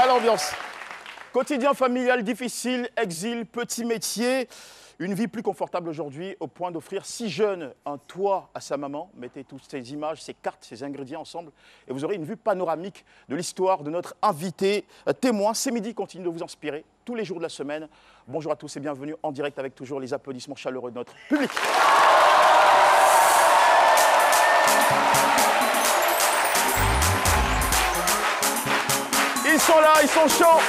Ah, l'ambiance. Quotidien familial difficile, exil, petit métier. Une vie plus confortable aujourd'hui au point d'offrir 6 jeunes un toit à sa maman. Mettez toutes ces images, ces cartes, ces ingrédients ensemble et vous aurez une vue panoramique de l'histoire de notre invité témoin. C'est midi, continue de vous inspirer tous les jours de la semaine. Bonjour à tous et bienvenue en direct avec toujours les applaudissements chaleureux de notre public. Ils sont là, ils sont chauds.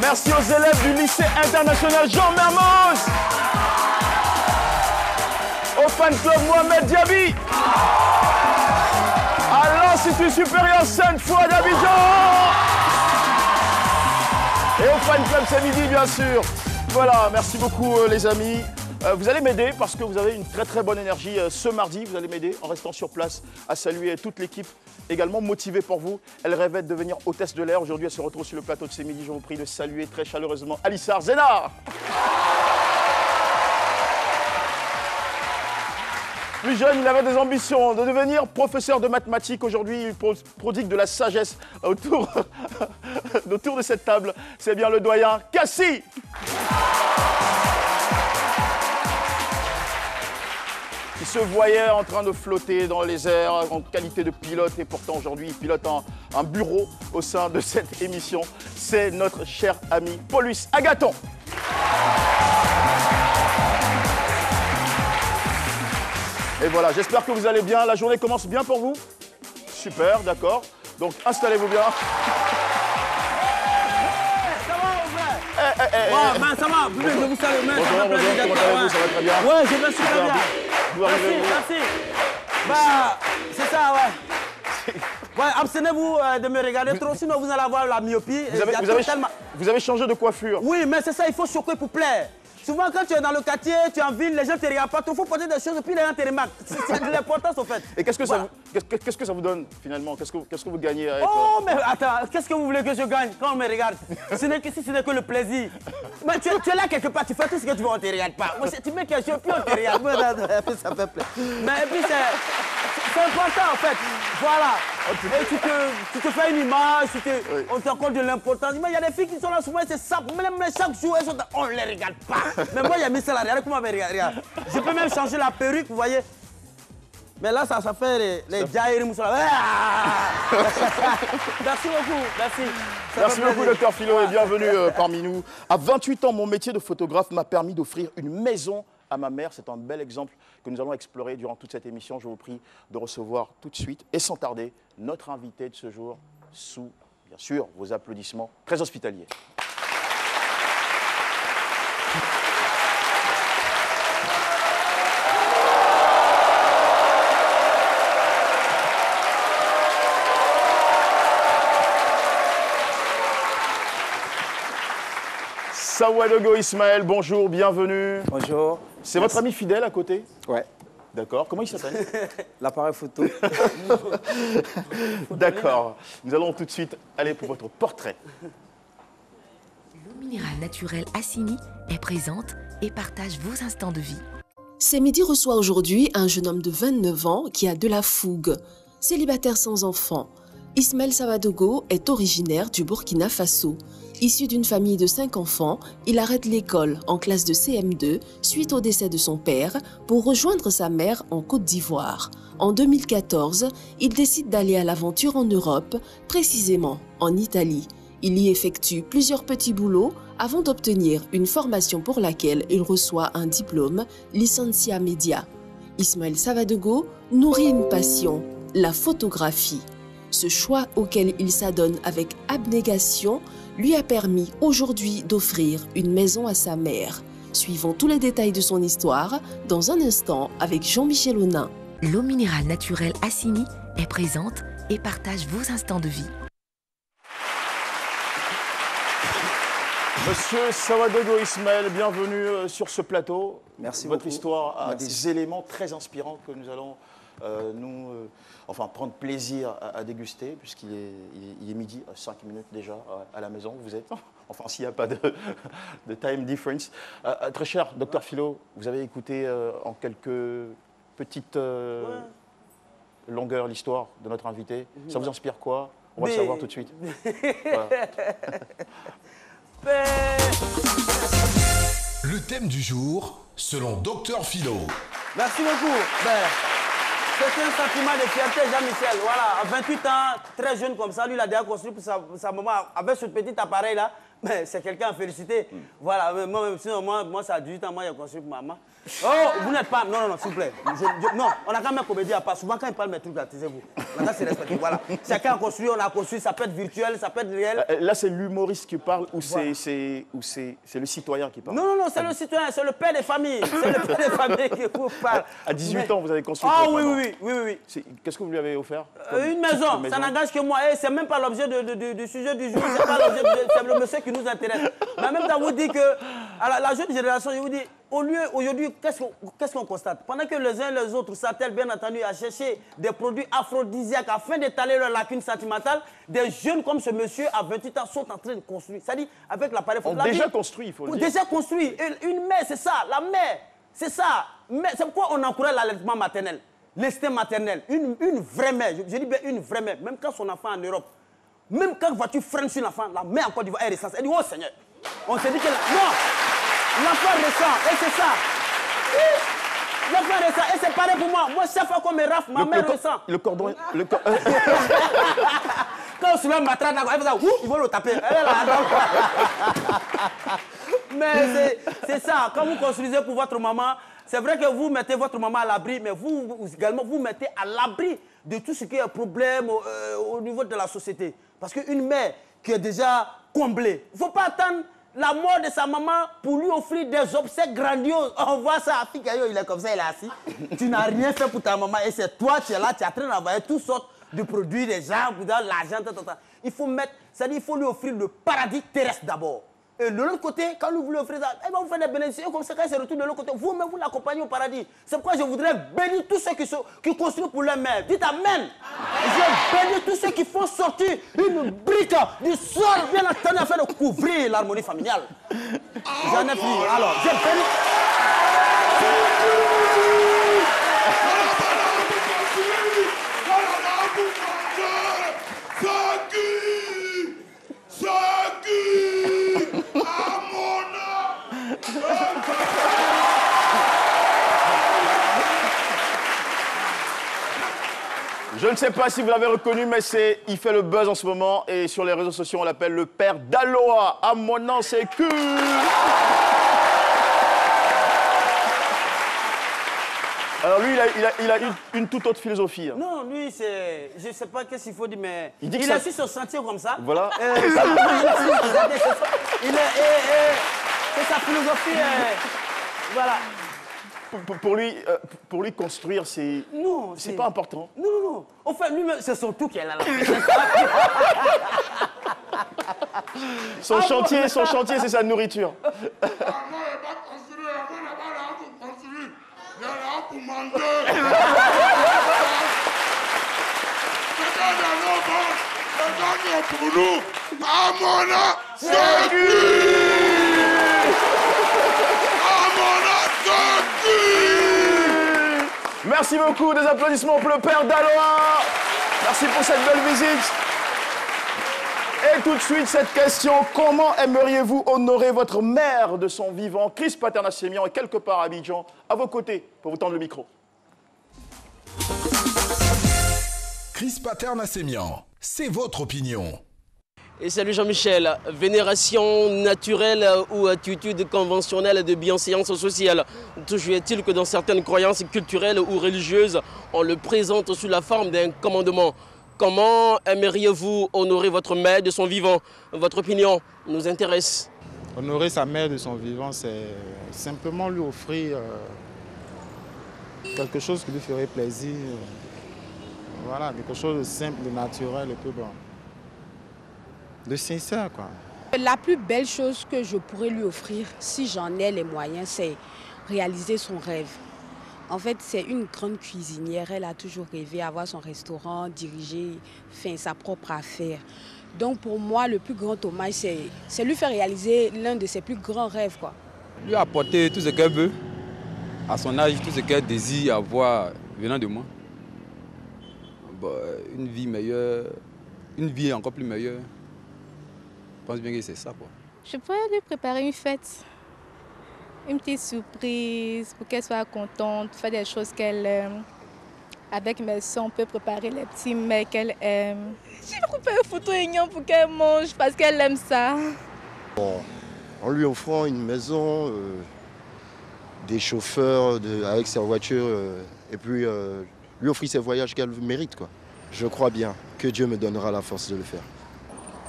Merci aux élèves du lycée international Jean Mermoz. Au fan club Mohamed Diaby. À l'Institut supérieur Sainte-Foy d'Abidjan. Et au fan club c'est midi bien sûr. Voilà, merci beaucoup les amis. Vous allez m'aider parce que vous avez une très bonne énergie ce mardi. Vous allez m'aider en restant sur place à saluer toute l'équipe également motivée pour vous. Elle rêvait de devenir hôtesse de l'air. Aujourd'hui, elle se retrouve sur le plateau de C'est midi. Je vous prie de saluer très chaleureusement Alissar Zénard. Plus jeune, il avait des ambitions de devenir professeur de mathématiques. Aujourd'hui, il prodigue de la sagesse autour de cette table. C'est bien le doyen Cassie. Il se voyait en train de flotter dans les airs en qualité de pilote et pourtant aujourd'hui il pilote un bureau au sein de cette émission. C'est notre cher ami Paulus Agathon. Et voilà, j'espère que vous allez bien. La journée commence bien pour vous? Super, d'accord. Donc installez-vous bien. Ça va, je vous salue. Bonjour, comment allez-vous? Ça va très bien? Ouais, je vais super bien. Merci. Bah, c'est ça, ouais. Ouais, abstenez-vous de me regarder trop, sinon vous allez avoir la myopie. Vous avez changé de coiffure? Oui, mais c'est ça, il faut choquer pour plaire. Souvent, quand tu es dans le quartier, tu es en ville, les gens ne te regardent pas trop, il faut porter des choses et puis les gens te remarquent. C'est de l'importance, en fait. Et qu'est-ce que ça vous donne, finalement? Qu'est-ce que vous gagnez avec Oh, mais attends, qu'est-ce que vous voulez que je gagne quand on me regarde? Ce n'est que le plaisir. Mais tu es là quelque part, tu fais tout ce que tu veux, on ne te regarde pas. Moi, tu mets quelque chose, puis on te regarde. Ça fait plaisir. Mais puis, c'est important, en fait. Voilà. Et tu te fais une image, on te raconte de l'importance. Il y a des filles qui sont là souvent, c'est ça. Même chaque jour, on ne les regarde pas. Mais moi, il y a mis ça là, regardez comment on me regarde. Je peux même changer la perruque, vous voyez. Mais là, ça fait les jailles, Merci beaucoup, merci. Merci beaucoup, docteur Philo, et bienvenue parmi nous. À 28 ans, mon métier de photographe m'a permis d'offrir une maison à ma mère. C'est un bel exemple que nous allons explorer durant toute cette émission. Je vous prie de recevoir tout de suite et sans tarder notre invité de ce jour sous, bien sûr, vos applaudissements très hospitaliers. Sawadogo Ismaël, bonjour, bienvenue. Bonjour. C'est votre ami fidèle à côté? Ouais. D'accord. Comment il s'appelle? L'appareil photo. D'accord. Nous allons tout de suite aller pour votre portrait. L'eau minérale naturelle Assini est présente et partage vos instants de vie. C'est midi reçoit aujourd'hui un jeune homme de 29 ans qui a de la fougue. Célibataire sans enfant, Ismaël Sawadogo est originaire du Burkina Faso. Issu d'une famille de 5 enfants, il arrête l'école en classe de CM2 suite au décès de son père pour rejoindre sa mère en Côte d'Ivoire. En 2014, il décide d'aller à l'aventure en Europe, précisément en Italie. Il y effectue plusieurs petits boulots avant d'obtenir une formation pour laquelle il reçoit un diplôme Licencia Media. Ismaël Sawadogo nourrit une passion, la photographie. Ce choix auquel il s'adonne avec abnégation lui a permis aujourd'hui d'offrir une maison à sa mère. Suivons tous les détails de son histoire dans un instant avec Jean-Michel Aunin. L'eau minérale naturelle Assini est présente et partage vos instants de vie. Monsieur Sawadogo Ismaël, bienvenue sur ce plateau. Merci Votre beaucoup. histoire a Merci. des éléments très inspirants que nous allons prendre plaisir à déguster, puisqu'il est midi, 5 minutes déjà à la maison, vous êtes. Enfin, s'il n'y a pas de time difference. Très cher docteur Philo, vous avez écouté en quelques petites longueurs l'histoire de notre invité. Ça vous inspire quoi? On va le savoir tout de suite. Voilà. Le thème du jour, selon Dr Philo. Merci beaucoup. C'est un sentiment de fierté, Jean-Michel. Voilà, à 28 ans, très jeune comme ça, lui, il a déjà construit pour sa maman avec ce petit appareil-là. Mais c'est quelqu'un à féliciter. Voilà, sinon, moi, ça a 18 ans, moi, j'ai construit pour maman. Oh, vous n'êtes pas... Non, s'il vous plaît. Non, on a quand même comédie à part. Souvent, quand il parle mes trucs, là, taisez-vous. Là, c'est respecté. Voilà. Chacun a construit, on a construit. Ça peut être virtuel, ça peut être réel. Là, c'est l'humoriste qui parle ou c'est le citoyen qui parle? Non, c'est le citoyen, c'est le père des familles. C'est le père des familles qui vous parle. À 18 ans, vous avez construit. Ah oui. Qu'est-ce que vous lui avez offert? Une maison, ça n'engage que moi. Et c'est même pas l'objet du sujet du jour. C'est pas l'objet, c'est le monsieur qui nous intéresse. Mais en même temps, vous dit que à la jeune génération, je vous dis, au lieu aujourd'hui, qu'est-ce qu'on constate? Pendant que les uns et les autres s'attellent bien entendu à chercher des produits aphrodisiaques afin d'étaler leur lacune sentimentale, des jeunes comme ce monsieur à 28 ans sont en train de construire. C'est-à-dire avec l'appareil photo. Déjà construit, il faut le dire. Déjà construit. Et une mère, c'est ça. La mère, c'est ça. C'est pourquoi on encourage l'allaitement maternel, l'instinct maternel. Une vraie mère, je dis bien une vraie mère, même quand son enfant est en Europe, même quand la voiture freine sur l'enfant, la mère en Côte d'Ivoire, elle ressent. Elle dit, oh Seigneur, on s'est dit que... Non, l'enfant ressent, et c'est ça. L'enfant ressent, et c'est pareil pour moi. Moi, chaque fois qu'on me rafle, ma mère ressent. Le cordon... Quand on soulève ma traite, elle fait ça, ils vont le taper. Elle est là. Mais c'est ça, quand vous construisez pour votre maman, c'est vrai que vous mettez votre maman à l'abri, mais vous également, vous mettez à l'abri de tout ce qui est problème au niveau de la société. Parce qu'une mère qui est déjà comblée, il ne faut pas attendre la mort de sa maman pour lui offrir des obsèques grandioses. On voit ça, Fikayo, il est comme ça, il est assis. Tu n'as rien fait pour ta maman et c'est toi, tu es là, tu es en train d'envoyer toutes sortes de produits, des gens, l'argent, Il faut mettre, c'est-à-dire il faut lui offrir le paradis terrestre d'abord. Et de l'autre côté, quand vous voulez offrir ça, elle va vous faire des bénéfices. Comme ça, quand il se retourne de l'autre côté, vous-même, vous l'accompagnez au paradis. C'est pourquoi je voudrais bénir tous ceux qui construisent pour leur mère. Dites Amen. Je bénis tous ceux qui font sortir une brique du sol, bien entendu, afin de couvrir l'harmonie familiale. J'en ai fini. Alors, je bénis. Je ne sais pas si vous l'avez reconnu, mais il fait le buzz en ce moment et sur les réseaux sociaux, on l'appelle le père d'Aloha. À mon nom, c'est que... Alors lui, il a une toute autre philosophie. Hein. Non, lui, c'est... Je ne sais pas qu'est-ce qu'il faut dire, mais... Il est sur ce sentier comme ça. Voilà. C'est sa philosophie. Voilà. Pour lui, construire, c'est pas important. Non. En fait, lui, c'est son tout qui est là. Son chantier, c'est sa nourriture. Merci beaucoup, des applaudissements pour le père d'Aloha. Merci pour cette belle visite. Et tout de suite, cette question, comment aimeriez-vous honorer votre mère de son vivant? Chris Paternassemian est quelque part à Abidjan, à vos côtés, pour vous tendre le micro. Chris Paternassemian, c'est votre opinion. Et salut Jean-Michel, vénération naturelle ou attitude conventionnelle de bienséance sociale. Toujours est-il que dans certaines croyances culturelles ou religieuses, on le présente sous la forme d'un commandement. Comment aimeriez-vous honorer votre mère de son vivant? Votre opinion nous intéresse. Honorer sa mère de son vivant, c'est simplement lui offrir quelque chose qui lui ferait plaisir. Voilà, quelque chose de simple, de naturel et peu bon. De sincère, quoi. La plus belle chose que je pourrais lui offrir, si j'en ai les moyens, c'est réaliser son rêve. En fait, c'est une grande cuisinière. Elle a toujours rêvé avoir son restaurant, diriger, faire sa propre affaire. Donc pour moi, le plus grand hommage, c'est lui faire réaliser l'un de ses plus grands rêves, quoi. Lui apporter tout ce qu'elle veut, à son âge, tout ce qu'elle désire avoir venant de moi. Bon, une vie meilleure, une vie encore plus meilleure. Je pense bien que c'est ça, quoi. Je pourrais lui préparer une fête, une petite surprise pour qu'elle soit contente, faire des choses qu'elle aime. Avec mes soeurs, on peut préparer les petits mets qu'elle aime. J'ai coupé une photo Ignon pour qu'elle mange parce qu'elle aime ça. Bon, en lui offrant une maison, des chauffeurs avec sa voiture et puis lui offrir ses voyages qu'elle mérite, quoi. Je crois bien que Dieu me donnera la force de le faire.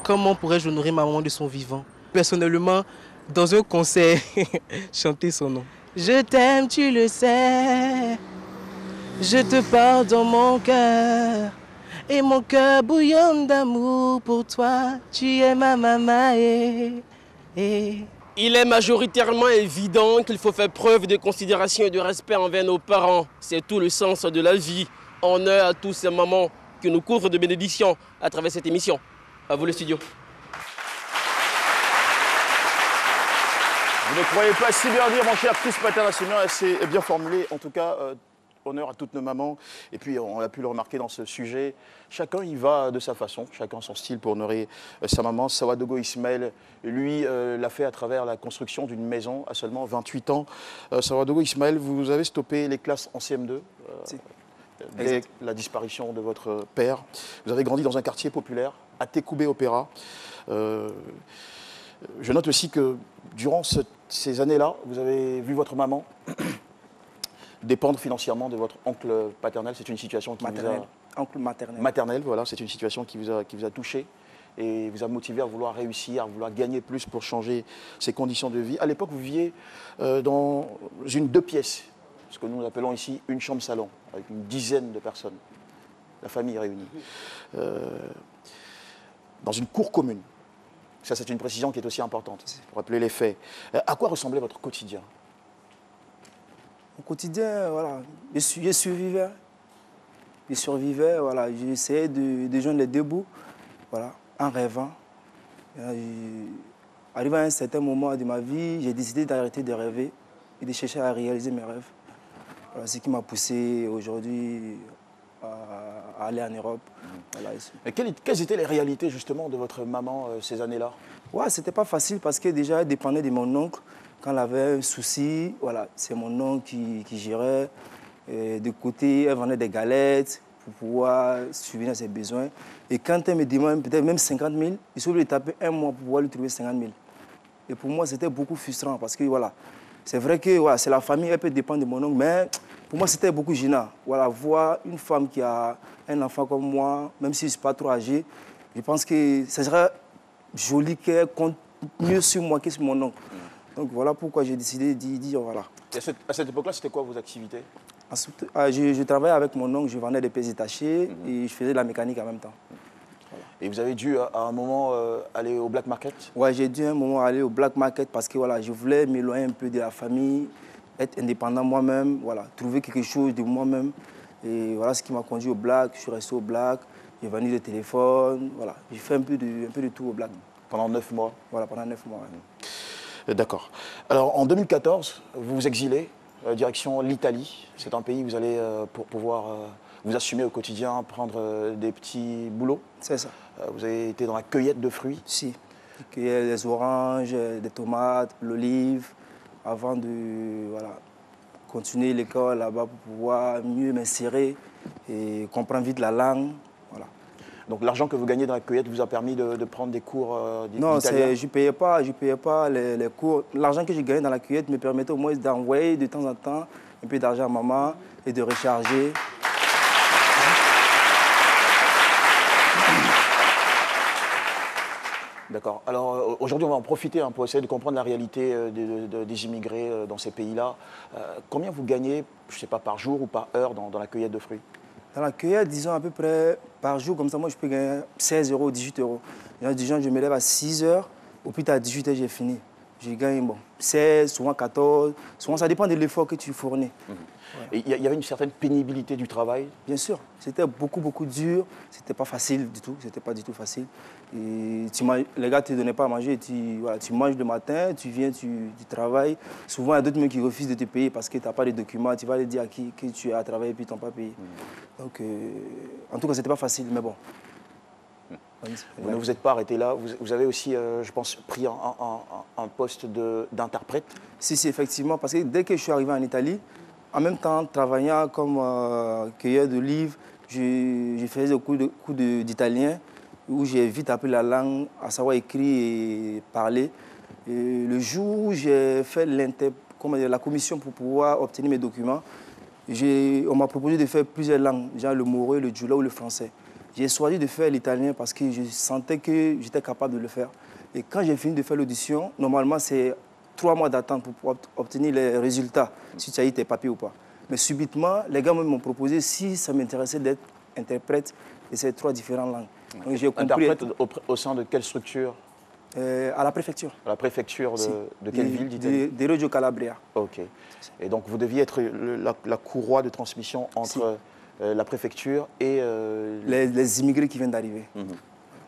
Comment pourrais-je honorer ma maman de son vivant? Personnellement, dans un concert, chanter son nom. Je t'aime, tu le sais. Je te parle dans mon cœur. Et mon cœur bouillonne d'amour pour toi. Tu es ma maman. Il est majoritairement évident qu'il faut faire preuve de considération et de respect envers nos parents. C'est tout le sens de la vie. Honneur à tous ces mamans qui nous couvrent de bénédictions à travers cette émission. À vous le studio. Vous ne croyez pas si bien dire, mon cher Chris Pater-Nassémian, c'est bien formulé. En tout cas, honneur à toutes nos mamans. Et puis, on a pu le remarquer dans ce sujet, chacun y va de sa façon, chacun son style pour honorer sa maman. Sawadogo Ismaël, lui, l'a fait à travers la construction d'une maison à seulement 28 ans. Sawadogo Ismaël, vous avez stoppé les classes en CM2 dès la disparition de votre père. Vous avez grandi dans un quartier populaire, à Tekoubé Opéra. Je note aussi que durant ces années-là, vous avez vu votre maman dépendre financièrement de votre oncle paternel. C'est une situation qui vous a... Oncle maternel. Maternel, voilà. C'est une situation qui vous a touché et vous a motivé à vouloir réussir, à vouloir gagner plus pour changer ses conditions de vie. À l'époque, vous viviez dans une 2 pièces, ce que nous appelons ici une chambre-salon, avec une dizaine de personnes, la famille réunie, dans une cour commune. Ça, c'est une précision qui est aussi importante, pour rappeler les faits. À quoi ressemblait votre quotidien? Au quotidien, voilà, je survivais. Je survivais, voilà, j'essayais de joindre les deux bouts, voilà, en rêvant. Arrivé à un certain moment de ma vie, j'ai décidé d'arrêter de rêver et de chercher à réaliser mes rêves. Voilà, ce qui m'a poussé aujourd'hui à aller en Europe. Voilà. Et quelles étaient les réalités justement de votre maman ces années-là? Ouais, c'était pas facile parce que déjà elle dépendait de mon oncle. Quand elle avait un souci, voilà, c'est mon oncle qui gérait. Et de côté, elle vendait des galettes pour pouvoir subvenir à ses besoins. Et quand elle me demande peut-être même 50 000, il faut lui taper un mois pour pouvoir lui trouver 50 000. Et pour moi, c'était beaucoup frustrant parce que voilà, c'est vrai que voilà, c'est la famille, elle peut dépendre de mon oncle, mais pour moi, c'était beaucoup gênant. Voilà, voir une femme qui a un enfant comme moi, même si je ne suis pas trop âgé, je pense que ce serait joli qu'elle compte mieux sur moi que sur mon oncle. Donc voilà pourquoi j'ai décidé d'y dire voilà. Et à cette époque-là, c'était quoi vos activités? Je travaillais avec mon oncle, je vendais des pièces détachées et je faisais de la mécanique en même temps. Voilà. Et vous avez dû à un moment aller au black market? Ouais, j'ai dû à un moment aller au black market parce que voilà, je voulais m'éloigner un peu de la famille, être indépendant moi-même, voilà, trouver quelque chose de moi-même. Et voilà ce qui m'a conduit au black. Je suis resté au black, j'ai vendu des téléphones, voilà, j'ai fait un peu de tout au black. Pendant 9 mois? Voilà, pendant 9 mois. Ouais. D'accord. Alors en 2014, vous vous exilez, direction l'Italie. C'est un pays où vous allez pour pouvoir vous assumer au quotidien, prendre des petits boulots. C'est ça. Vous avez été dans la cueillette de fruits? Si. Cueillir des oranges, des tomates, l'olive, avant de voilà, continuer l'école là-bas pour pouvoir mieux m'insérer et comprendre vite la langue. Voilà. Donc l'argent que vous gagnez dans la cueillette vous a permis de prendre des cours d'italien? Non, je ne payais pas les cours. L'argent que j'ai gagné dans la cueillette me permettait au moins d'envoyer de temps en temps un peu d'argent à maman et de recharger. D'accord. Alors aujourd'hui, on va en profiter pour essayer de comprendre la réalité des immigrés dans ces pays-là. Combien vous gagnez, je ne sais pas, par jour ou par heure dans la cueillette de fruits? Dans la cueillette, disons à peu près par jour, comme ça, moi je peux gagner 16 €, 18 €. Disons, je me lève à 6 h, au plus tard à 18 h, j'ai fini. Je gagne 16, souvent 14, souvent ça dépend de l'effort que tu fournis. Et il y avait une certaine pénibilité du travail? Bien sûr, c'était beaucoup dur, c'était pas facile du tout, c'était pas du tout facile. Et les gars ne te donnaient pas à manger, voilà, tu manges le matin, tu viens, tu travailles. Souvent, il y a d'autres qui refusent de te payer parce que tu n'as pas de documents, tu vas leur dire à qui que tu as travaillé et puis ils ne t'ont pas payé. Donc, en tout cas, c'était pas facile, mais bon. Vous ne vous êtes pas arrêté là. Vous avez aussi, je pense, pris un poste d'interprète. Si, effectivement. Parce que dès que je suis arrivé en Italie, en même temps, travaillant comme cueilleur de livres, je faisais des cours d'italien où j'ai vite appris la langue, à savoir écrire et parler. Et le jour où j'ai fait la commission pour pouvoir obtenir mes documents, on m'a proposé de faire plusieurs langues, genre le moro, le djoula ou le français. J'ai choisi de faire l'italien parce que je sentais que j'étais capable de le faire. Et quand j'ai fini de faire l'audition, normalement, c'est 3 mois d'attente pour pouvoir obtenir les résultats, si tu as eu tes papiers ou pas. Mais subitement, les gars m'ont proposé si ça m'intéressait d'être interprète de ces 3 différentes langues. Donc, j'ai compris. Interprète au sein de quelle structure? À la préfecture. À la préfecture de quelle ville d'Italie? De Reggio Calabria. Ok. Et donc vous deviez être la courroie de transmission entre la préfecture et... Les immigrés qui viennent d'arriver.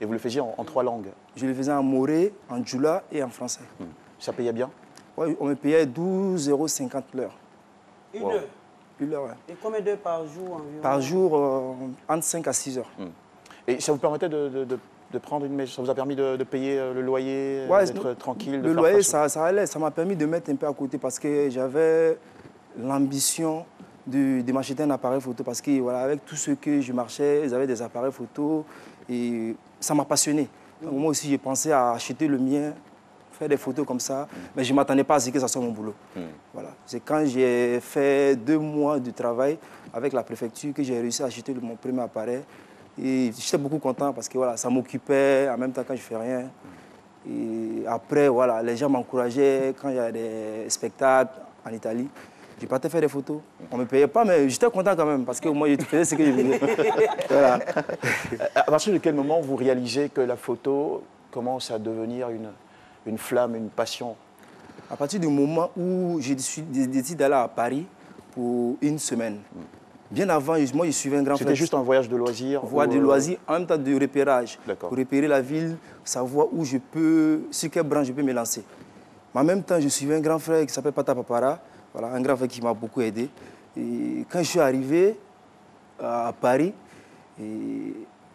Et vous le faisiez en 3 langues? Je le faisais en moré, en djoula et en français. Ça payait bien? Oui, on me payait 12,50 € l'heure. Une heure? Une heure, oui. Et combien d'heures par jour environ? Par jour, entre 5 à 6 heures. Et ça vous permettait de prendre une maison? Ça vous a permis de payer le loyer, d'être tranquille? Le loyer, ça allait. Ça m'a permis de mettre un peu à côté parce que j'avais l'ambition de m'acheter un appareil photo parce que voilà, avec tout ce que je marchais, j'avais des appareils photo et ça m'a passionné. Donc, moi aussi, j'ai pensé à acheter le mien, faire des photos comme ça, mais je ne m'attendais pas à ce que ça soit mon boulot. Voilà. C'est quand j'ai fait 2 mois de travail avec la préfecture que j'ai réussi à acheter mon premier appareil. Et j'étais beaucoup content parce que voilà, ça m'occupait en même temps quand je ne fais rien. Et après, voilà, les gens m'encourageaient quand il y a des spectacles en Italie. Je partais faire des photos. On ne me payait pas, mais j'étais content quand même parce que moi, je faisais ce que je voulais. Voilà. À partir de quel moment vous réalisez que la photo commence à devenir une flamme, une passion? À partir du moment où j'ai décidé d'aller à Paris pour 1 semaine. Bien avant, moi, je suivais un grand frère. C'était juste un voyage de loisirs? Voyage de loisirs, en même temps de repérage. Pour repérer la ville, savoir où je peux, sur quelle branche je peux me lancer. Mais en même temps, je suivais un grand frère qui s'appelle Pata Papara. Voilà, un grand frère qui m'a beaucoup aidé. Et quand je suis arrivé à Paris,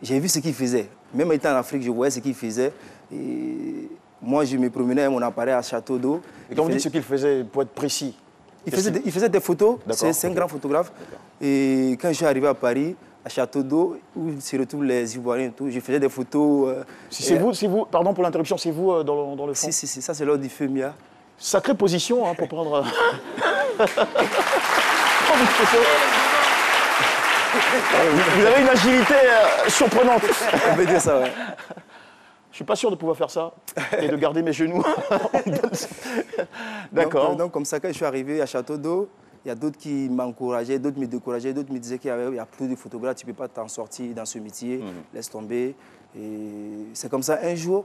j'ai vu ce qu'il faisait. Même étant en Afrique, je voyais ce qu'il faisait. Et moi, je me promenais avec mon appareil à Château d'Eau. Et quand vous dites ce qu'il faisait, pour être précis? Il faisait des photos, c'est un grand photographe. Et quand je suis arrivé à Paris, à Château d'Eau, où se retrouvent les Ivoiriens et tout, je faisais des photos. C'est vous, pardon pour l'interruption, c'est vous dans le fond? Si, ça c'est l'ordre du FEMIA. Sacrée position hein, pour prendre... Vous avez une agilité surprenante. On peut dire ça, ouais. Je suis pas sûr de pouvoir faire ça et de garder mes genoux. D'accord. Donc, comme ça, quand je suis arrivé à Château d'Eau, il y a d'autres qui m'encourageaient, d'autres me décourageaient, d'autres me disaient qu'il y a plus de photographes, tu ne peux pas t'en sortir dans ce métier, laisse tomber. Et c'est comme ça, un jour,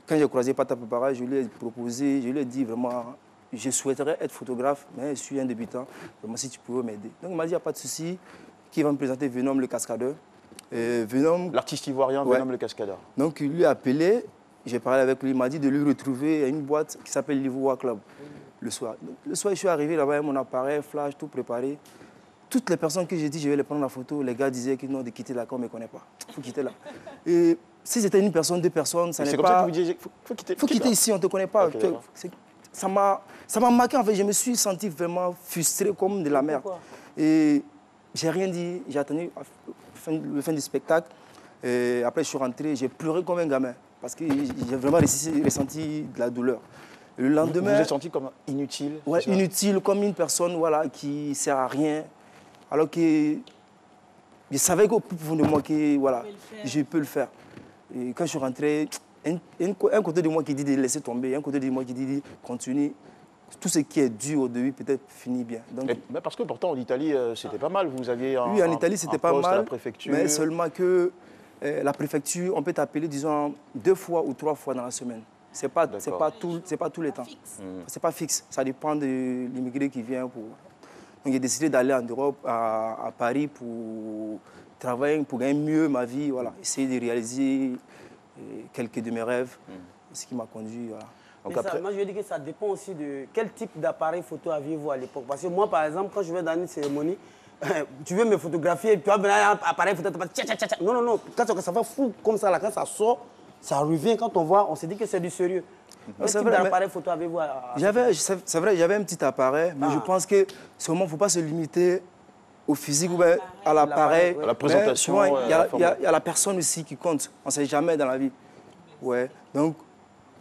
quand j'ai croisé Pata Papara, je lui ai proposé, je lui ai dit vraiment, je souhaiterais être photographe, mais je suis un débutant, vraiment si tu pouvais m'aider. Donc il m'a dit, il n'y a pas de souci, qui va me présenter Venom le cascadeur. L'artiste ivoirien Venom le cascadeur. Donc il lui a appelé, j'ai parlé avec lui, il m'a dit de lui retrouver à une boîte qui s'appelle l'Ivoire Club le soir. Donc, le soir, je suis arrivé là-bas avec mon appareil, flash, tout préparé. Toutes les personnes que j'ai dit je vais les prendre la photo, les gars disaient qu'ils n'ont de quitter là, qu'on ne me connaît pas. Il faut quitter là. Et si c'était une personne, 2 personnes, ça n'est pas... C'est comme ça que vous disiez, faut quitter ici, on ne te connaît pas. Okay, ça m'a marqué, en fait, je me suis senti vraiment frustré comme de la merde. Et j'ai rien dit, j'ai attendu le fin du spectacle. Et après, je suis rentré, j'ai pleuré comme un gamin. Parce que j'ai vraiment ressenti de la douleur. Et le lendemain... Vous vous êtes senti comme inutile? Oui, inutile, comme une personne voilà, qui ne sert à rien. Alors que je savais qu'au plus profond de moi, que, voilà, je peux le faire. Et quand je suis rentré, un côté de moi qui dit de laisser tomber, un côté de moi qui dit de continuer. Tout ce qui est dur au début peut-être finit bien. Donc, mais parce que pourtant en Italie, c'était pas mal. Vous aviez oui, en Italie, c'était pas mal. À la préfecture. Mais seulement que la préfecture, on peut t'appeler, disons, 2 fois ou 3 fois dans la semaine. Ce n'est pas tous les temps. C'est pas fixe. Ça dépend de l'immigré qui vient. Donc j'ai décidé d'aller en Europe, à Paris, pour travailler, pour gagner mieux ma vie. Voilà. Essayer de réaliser quelques de mes rêves. Ce qui m'a conduit. Voilà. Donc après... Moi, je veux dire que ça dépend aussi de quel type d'appareil photo aviez-vous à l'époque. Parce que moi, par exemple, quand je vais dans une cérémonie, Tu veux me photographier, tu vas venir un appareil photo, non, non, non. Quand ça va fou comme ça, là, quand ça sort, ça revient. Quand on voit, on se dit que c'est du sérieux. Quel type d'appareil photo avez-vous? C'est vrai, j'avais un petit appareil, mais je pense que seulement, il ne faut pas se limiter au physique ou à l'appareil. À la présentation. Il y a la personne aussi qui compte. On ne sait jamais dans la vie. Ouais. Donc,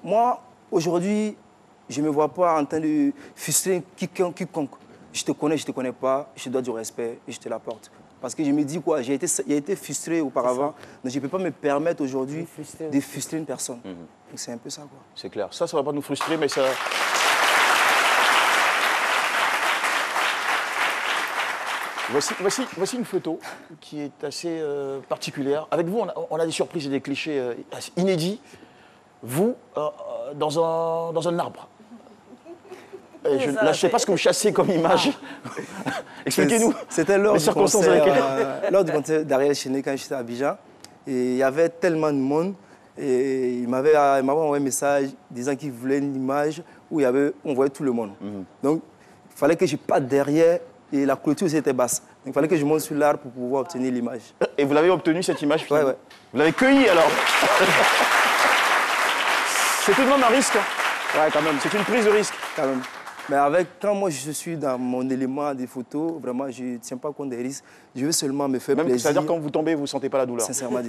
moi, aujourd'hui, je ne me vois pas en train de frustrer quiconque. Je te connais, je ne te connais pas, je te dois du respect et je te l'apporte. Parce que je me dis quoi, j'ai été frustré auparavant, donc je ne peux pas me permettre aujourd'hui de frustrer une personne. Donc c'est un peu ça, quoi. C'est clair. Ça ne va pas nous frustrer, mais ça... Voici une photo qui est assez particulière. Avec vous, on a des surprises et des clichés assez inédits. Vous, dans un arbre. Je ne sais pas ce que vous chassez comme image. Expliquez-nous. C'était lors du concert d'Ariel Chéné quand j'étais à Abidjan. Et il y avait tellement de monde. Et il m'avait envoyé un message disant qu'il voulait une image où on voyait tout le monde. Donc, il fallait que je parte derrière. Et la clôture aussi était basse. Donc, il fallait que je monte sur l'arbre pour pouvoir obtenir l'image. Et vous l'avez obtenu, cette image? Oui. Vous l'avez cueillie, alors? C'est tout de même un risque. Ouais, quand même. C'est une prise de risque. Quand même. Mais quand moi je suis dans mon élément des photos, vraiment, je ne tiens pas compte des risques. Je veux seulement me faire plaisir. C'est-à-dire quand vous tombez, vous ne sentez pas la douleur? Sincèrement dit.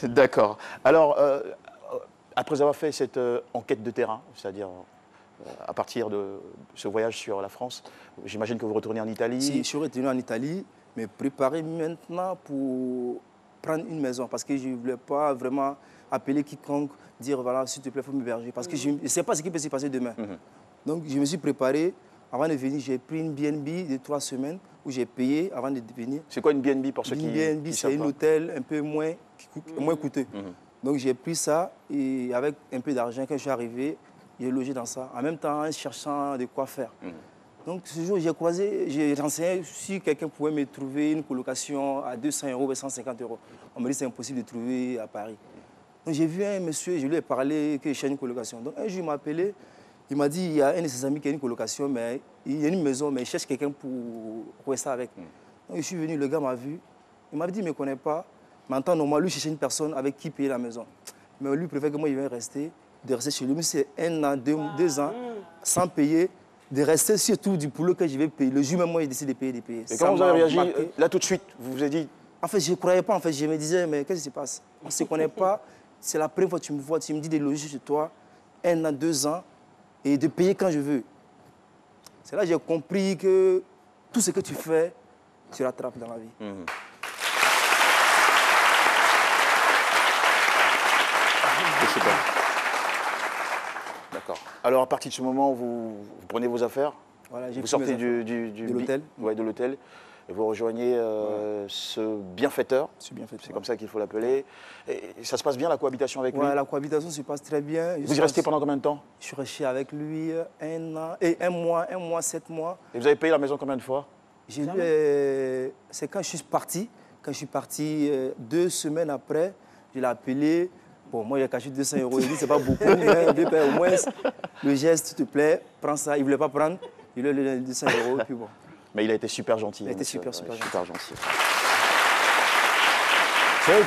D'accord. Alors, après avoir fait cette enquête de terrain, c'est-à-dire à partir de ce voyage sur la France, j'imagine que vous retournez en Italie. Si, je suis retourné en Italie, mais préparer maintenant pour prendre une maison, parce que je ne voulais pas vraiment appeler quiconque, dire voilà, s'il te plaît, il faut m'héberger, parce que je ne sais pas ce qui peut se passer demain. Donc je me suis préparé. Avant de venir, j'ai pris une BNB de 3 semaines où j'ai payé avant de venir. C'est quoi une BNB pour ceux qui Une BNB, c'est un hôtel un peu moins coûteux. Donc j'ai pris ça et avec un peu d'argent, quand je suis arrivé, j'ai logé dans ça, en même temps en cherchant de quoi faire. Donc ce jour, j'ai renseigné si quelqu'un pouvait me trouver une colocation à 200 € ou 150 €. On me dit que c'est impossible de trouver à Paris. Donc j'ai vu un monsieur, je lui ai parlé que je cherche une colocation. Donc un jour, il m'a appelé, il m'a dit il y a un de ses amis qui a une colocation, mais il y a une maison, mais il cherche quelqu'un pour rester avec. Donc je suis venu, le gars m'a vu, il m'a dit il ne me connaît pas, mais en temps normal, lui cherchait une personne avec qui payer la maison. Mais lui préfère que moi, il vienne rester, de rester chez lui. Mais c'est 1 an, 2 ans, sans payer, de rester surtout du boulot que je vais payer. Le jour même, moi, j'ai décidé de payer. Et comment vous avez réagi là tout de suite? Vous vous avez dit... En fait, je ne croyais pas. En fait, je me disais, mais qu'est-ce qui se passe? On ne se connaît pas. C'est la première fois que tu me vois, tu me dis de loger chez toi 1 an, 2 ans et de payer quand je veux. C'est là que j'ai compris que tout ce que tu fais, tu rattrapes dans la vie. D'accord. Alors, à partir de ce moment, vous prenez vos affaires, voilà, vous sortez de l'hôtel. Ouais, de l'hôtel. Et vous rejoignez ce bienfaiteur, c'est comme ça qu'il faut l'appeler. Et ça se passe bien la cohabitation avec lui? La cohabitation se passe très bien. Vous y restez pendant combien de temps? Je suis resté avec lui 1 an, et 1 mois, 7 mois. Et vous avez payé la maison combien de fois? C'est quand je suis parti. Quand je suis parti 2 semaines après, je l'ai appelé. Bon, moi, il a caché 200 €. Il dit, c'est pas beaucoup, mais il paye au moins le geste, s'il te plaît, prends ça. Il ne voulait pas prendre. Il lui a donné 200 €, et puis bon. Mais il a été super gentil. Il a été super gentil. C'est vrai,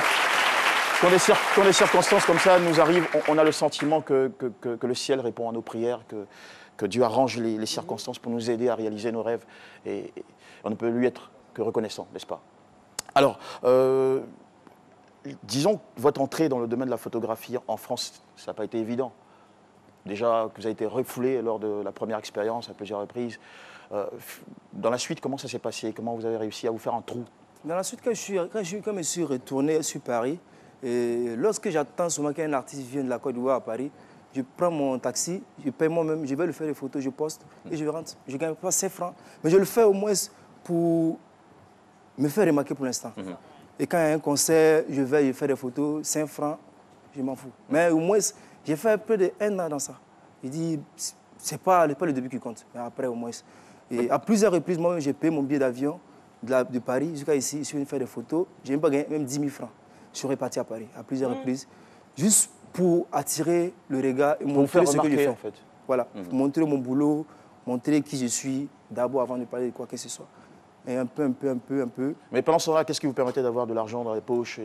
quand des circonstances comme ça nous arrivent, on a le sentiment que le ciel répond à nos prières, que Dieu arrange les circonstances pour nous aider à réaliser nos rêves. Et on ne peut lui être que reconnaissant, n'est-ce pas? Alors, disons que votre entrée dans le domaine de la photographie en France, ça n'a pas été évident. Déjà que vous avez été refoulé lors de la première expérience à plusieurs reprises. Dans la suite, comment ça s'est passé? Comment vous avez réussi à vous faire un trou? Dans la suite, quand je suis retourné sur Paris, et lorsque j'attends souvent qu'un artiste vienne de la Côte d'Ivoire à Paris, je prends mon taxi, je paye moi-même, je vais lui faire les photos, je poste et je rentre. Je ne gagne pas 5 francs, mais je le fais au moins pour me faire remarquer pour l'instant. Et quand il y a un concert, je vais faire des photos, 5 francs, je m'en fous. Mais au moins, j'ai fait près de 1 an dans ça. Je dis, c'est pas le début qui compte, mais après au moins. Et à plusieurs reprises, moi-même, j'ai payé mon billet d'avion de Paris jusqu'à ici. Je suis venu faire des photos. Je n'ai même pas gagné même 10 000 francs. Je suis reparti à Paris à plusieurs reprises, juste pour attirer le regard et montrer ce que je fais. En fait. Voilà, montrer mon boulot, montrer qui je suis d'abord avant de parler de quoi que ce soit. Et un peu. Mais pendant ce temps-là, qu'est-ce qui vous permettait d'avoir de l'argent dans les poches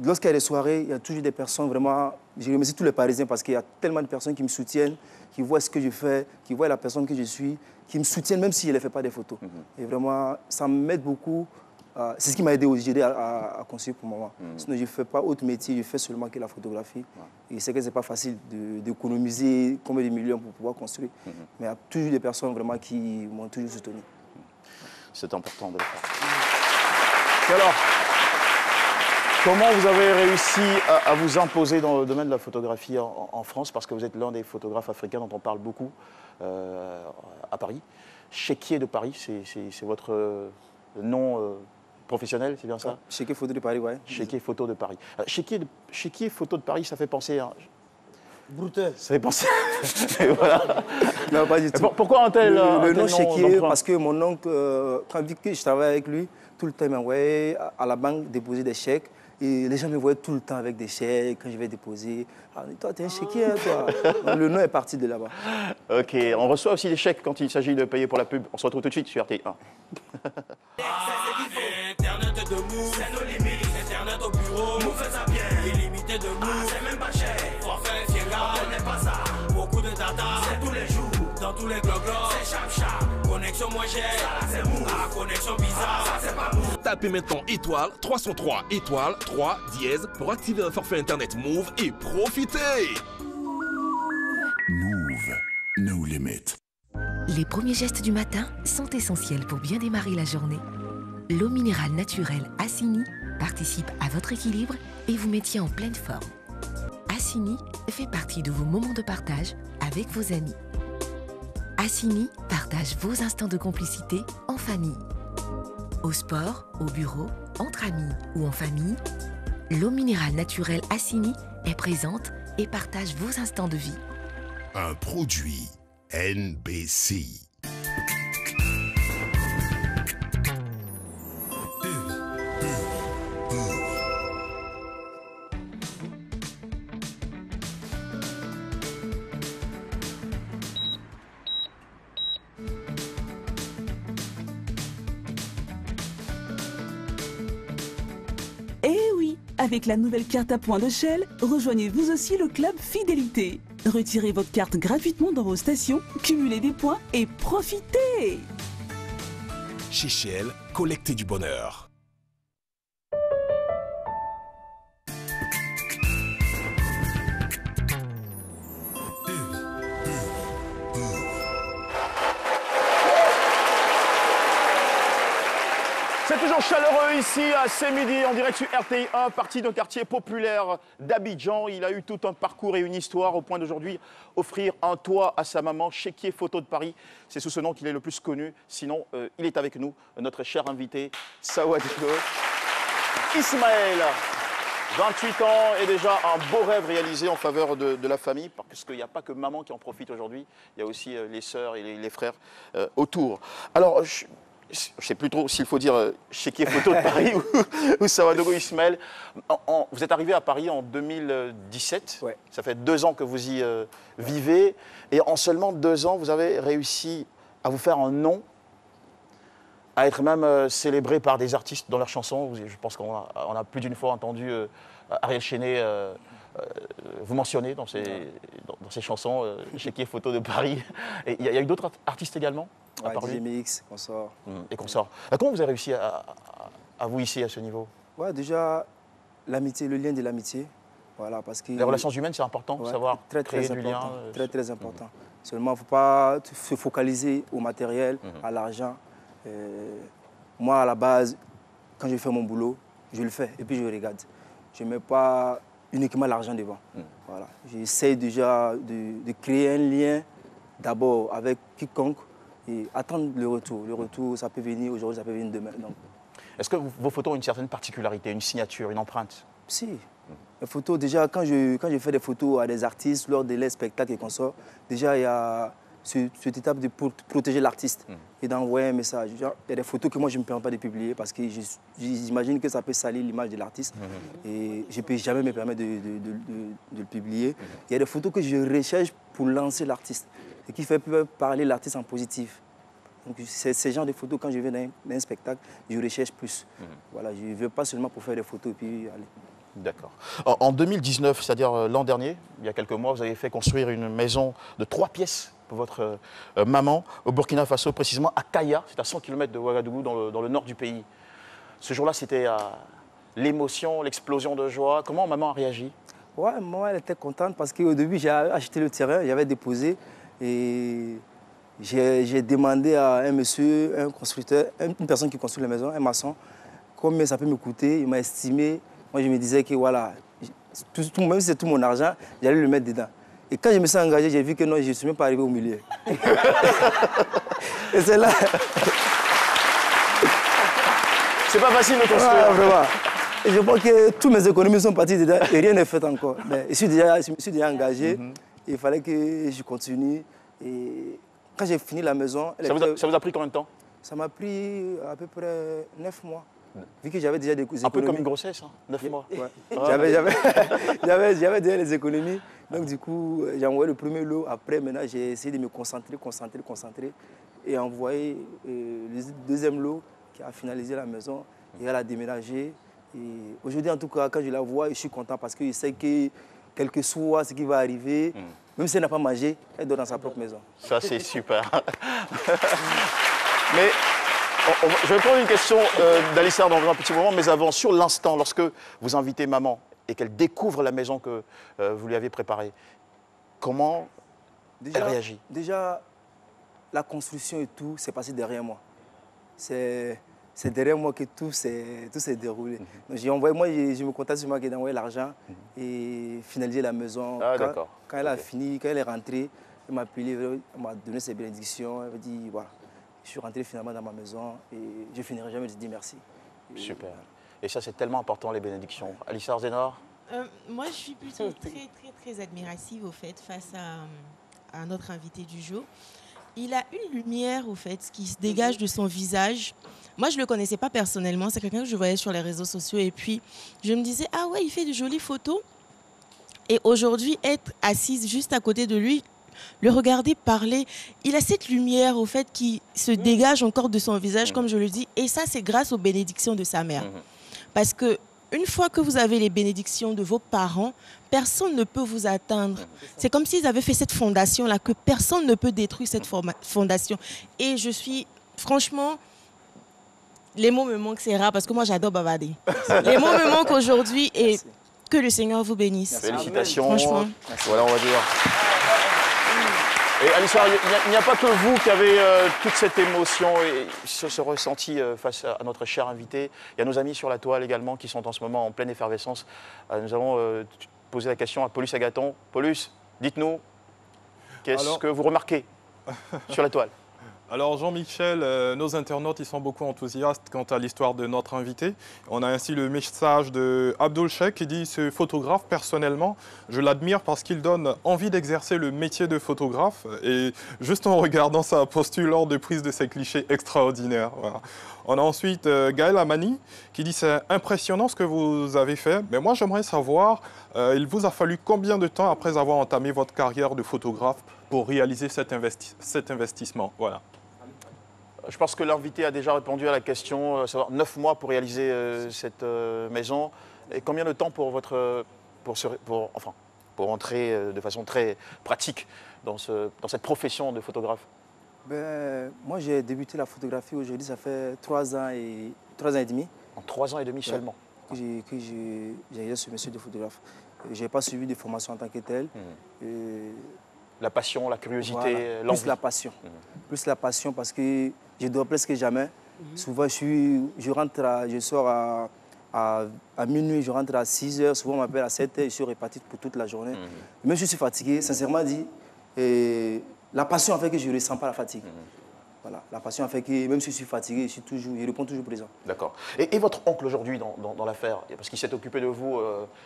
Lorsqu'il y a des soirées, il y a toujours des personnes vraiment... Je remercie tous les Parisiens parce qu'il y a tellement de personnes qui me soutiennent, qui voient ce que je fais, qui voient la personne que je suis, qui me soutiennent même si je ne fais pas des photos. Et vraiment, ça m'aide beaucoup. C'est ce qui m'a aidé à construire pour moi. Sinon, je ne fais pas autre métier, je fais seulement que la photographie. Et c'est que ce n'est pas facile d'économiser combien de millions pour pouvoir construire. Mais il y a toujours des personnes vraiment qui m'ont toujours soutenu. C'est important de le faire. Et alors, comment vous avez réussi à vous imposer dans le domaine de la photographie en France? Parce que vous êtes l'un des photographes africains dont on parle beaucoup à Paris. Chéquier de Paris, c'est votre nom professionnel, c'est bien ça? Chéquier Photo de Paris, oui. Chéquier Photo de Paris. Chéquier Photo de Paris, ça fait penser à... Brouteur. Ça fait penser... voilà. Non, pas du tout. Pourquoi un tel le nom Chéquier, parce que mon oncle, quand je travaillais avec lui, tout le temps, il m'envoyait à la banque déposer des chèques. Et les gens me voyaient tout le temps avec des chèques, quand je vais déposer. Ah, toi, t'es un chéquier, hein, toi. Donc, le nom est parti de là-bas. Ok, on reçoit aussi des chèques quand il s'agit de payer pour la pub. On se retrouve tout de suite sur RTI1. Internet de Move, c'est nos limites. Internet au bureau, Move fait ça bien. Illimité de Move, c'est même pas cher. Forfait, Fiega, on n'est pas ça. Beaucoup de data, c'est tous les jours. Dans tous les glogos, c'est chap. Connexion moins chère, ça c'est Move. Ah, connexion bizarre, ça c'est pas Move. Tapez maintenant étoile 303 étoile 3 dièse pour activer un forfait internet Move et profitez. Move, no limit. Les premiers gestes du matin sont essentiels pour bien démarrer la journée. L'eau minérale naturelle Assini participe à votre équilibre et vous maintient en pleine forme. Assini fait partie de vos moments de partage avec vos amis. Assini partage vos instants de complicité en famille. Au sport, au bureau, entre amis ou en famille, l'eau minérale naturelle Assini est présente et partage vos instants de vie. Un produit NBC. Eh oui, avec la nouvelle carte à points de Shell, rejoignez vous aussi le club Fidélité. Retirez votre carte gratuitement dans vos stations, cumulez des points et profitez! Chez Shell, collectez du bonheur. C'est toujours chaleureux ici à ce midi en direct sur RTI1, parti d'un quartier populaire d'Abidjan. Il a eu tout un parcours et une histoire au point d'aujourd'hui offrir un toit à sa maman, Chéquier Photo de Paris. C'est sous ce nom qu'il est le plus connu. Sinon, il est avec nous, notre cher invité, Sawadogo Ismaël. 28 ans et déjà un beau rêve réalisé en faveur de la famille, parce qu'il n'y a pas que maman qui en profite aujourd'hui, il y a aussi les sœurs et les frères autour. Alors, je ne sais plus trop s'il faut dire Chéquier Photo de Paris ou Sawadogo Ismaël. Vous êtes arrivé à Paris en 2017. Ouais. Ça fait 2 ans que vous y vivez. Et en seulement 2 ans, vous avez réussi à vous faire un nom, à être même célébré par des artistes dans leurs chansons. Je pense qu'on a plus d'une fois entendu Ariel Chenet vous mentionner dans ses chansons, Chéquier Photo de Paris. Et il y a eu d'autres artistes également? Ouais, DJMX, Consort. Et Consort. Comment vous avez réussi à vous hisser à ce niveau? Ouais, déjà, l'amitié, le lien de l'amitié. Voilà, parce que... Les relations humaines, c'est important, ouais, savoir créer du lien. Très important. Seulement, il ne faut pas se focaliser au matériel, à l'argent. Moi, à la base, quand je fais mon boulot, je le fais et puis je regarde. Je ne mets pas uniquement l'argent devant. Voilà. J'essaie déjà de créer un lien d'abord avec quiconque et attendre le retour. Le retour, ça peut venir aujourd'hui, ça peut venir demain. Est-ce que vos photos ont une certaine particularité, une signature, une empreinte? Si. Les photos, déjà, quand je fais des photos à des artistes lors de leurs spectacles et consorts, déjà, il y a cette étape de protéger l'artiste et d'envoyer un message. Il y a des photos que moi, je ne me permets pas de publier parce que j'imagine que ça peut salir l'image de l'artiste et je ne peux jamais me permettre de le publier. Il y a des photos que je recherche pour lancer l'artiste. et qui fait parler l'artiste en positif. Donc c'est ce genre de photos, quand je viens d'un spectacle, je recherche plus. Voilà, je ne veux pas seulement pour faire des photos et puis aller. D'accord. En 2019, c'est-à-dire l'an dernier, il y a quelques mois, vous avez fait construire une maison de 3 pièces pour votre maman au Burkina Faso, précisément à Kaya, c'est à 100 km de Ouagadougou, dans le nord du pays. Ce jour-là, c'était l'émotion, l'explosion de joie. Comment maman a réagi? Ouais, maman, elle était contente parce qu'au début, j'ai acheté le terrain, j'avais déposé et j'ai demandé à un monsieur, un constructeur, une personne qui construit la maison, un maçon, combien ça peut me coûter. Il m'a estimé. Moi, je me disais que voilà, même si c'est tout mon argent, j'allais le mettre dedans. Et quand je me suis engagé, j'ai vu que non, je ne suis même pas arrivé au milieu. Et c'est là... C'est pas facile de construire. Ouais, vraiment. Et je pense que toutes mes économies sont parties dedans et rien n'est fait encore. Mais je me suis déjà engagé. Il fallait que je continue. Et quand j'ai fini la maison... Ça vous a pris combien de temps? Ça m'a pris à peu près 9 mois. Vu que j'avais déjà des économies. Un peu comme une grossesse, hein, 9 mois. Ouais. J'avais déjà les économies. Donc du coup, j'ai envoyé le premier lot. Après, maintenant, j'ai essayé de me concentrer. Et envoyer le deuxième lot qui a finalisé la maison. Et elle a déménagé. Et aujourd'hui, en tout cas, quand je la vois, je suis content parce que je sais que quel que soit ce qui va arriver, même si elle n'a pas mangé, elle dort dans sa propre maison. Ça, c'est super. Mais je vais prendre une question d'Alissar dans un petit moment, mais avant, sur l'instant, lorsque vous invitez maman et qu'elle découvre la maison que vous lui avez préparée, comment elle réagit? Déjà, la construction et tout s'est passé derrière moi. C'est derrière moi que tout s'est déroulé. Donc j'ai envoyé, moi, je me contacte sur moi qui ai envoyé l'argent et finaliser la maison. Ah, d'accord. Quand elle a fini, quand elle est rentrée, elle m'a appelé, elle m'a donné ses bénédictions. Elle m'a dit, voilà, je suis rentré finalement dans ma maison et je finirai jamais de dire merci. Super. Et ça, c'est tellement important, les bénédictions. Alissar Zenor? Moi, je suis plutôt très admirative, au fait, face à notre invité du jour. Il a une lumière, au fait, qui se dégage de son visage. Moi, je ne le connaissais pas personnellement. C'est quelqu'un que je voyais sur les réseaux sociaux. Et puis, je me disais, ah ouais, il fait de jolies photos. Et aujourd'hui, être assise juste à côté de lui, le regarder parler, il a cette lumière, au fait, qui se dégage encore de son visage, comme je le dis. Et ça, c'est grâce aux bénédictions de sa mère. Parce que une fois que vous avez les bénédictions de vos parents, personne ne peut vous atteindre. C'est comme s'ils avaient fait cette fondation-là, que personne ne peut détruire cette fondation. Et je suis, franchement, les mots me manquent, c'est rare, parce que moi, j'adore bavarder. Les mots me manquent aujourd'hui et que le Seigneur vous bénisse. Félicitations. Franchement. Voilà, on va dire. Et Alissar, il n'y a pas que vous qui avez toute cette émotion et ce ressenti face à notre cher invité. Il y a nos amis sur la toile également qui sont en ce moment en pleine effervescence. Nous allons poser la question à Paulus Agathon. Paulus, dites-nous, qu'est-ce que vous remarquez sur la toile? Alors Jean-Michel, nos internautes ils sont beaucoup enthousiastes quant à l'histoire de notre invité. On a ainsi le message de Abdul Sheikh qui dit « Ce photographe, personnellement, je l'admire parce qu'il donne envie d'exercer le métier de photographe. Et juste en regardant sa posture lors de prise de ces clichés extraordinaires. » Voilà. On a ensuite Gaël Amani qui dit « C'est impressionnant ce que vous avez fait. Mais moi j'aimerais savoir, il vous a fallu combien de temps après avoir entamé votre carrière de photographe pour réaliser cet investissement ?» Voilà. Je pense que l'invité a déjà répondu à la question, savoir 9 mois pour réaliser cette maison. Et combien de temps pour entrer de façon très pratique dans cette profession de photographe? Moi, j'ai débuté la photographie aujourd'hui, ça fait 3 ans et demi. En 3 ans et demi seulement? Que j'ai exercé ce métier de photographe. Je n'ai pas suivi de formation en tant que telle. La passion, la curiosité, voilà, l'envie. Plus la passion. Plus la passion parce que je dors presque jamais. Souvent, je sors à minuit, je rentre à 6 h. Souvent, on m'appelle à 7 h. Je suis reparti pour toute la journée. Même si je suis fatigué, sincèrement dit, la passion a fait que je ne ressens pas la fatigue. Voilà, la passion a fait que même si je suis fatigué, je réponds toujours présent. D'accord. Et votre oncle aujourd'hui dans l'affaire, parce qu'il s'est occupé de vous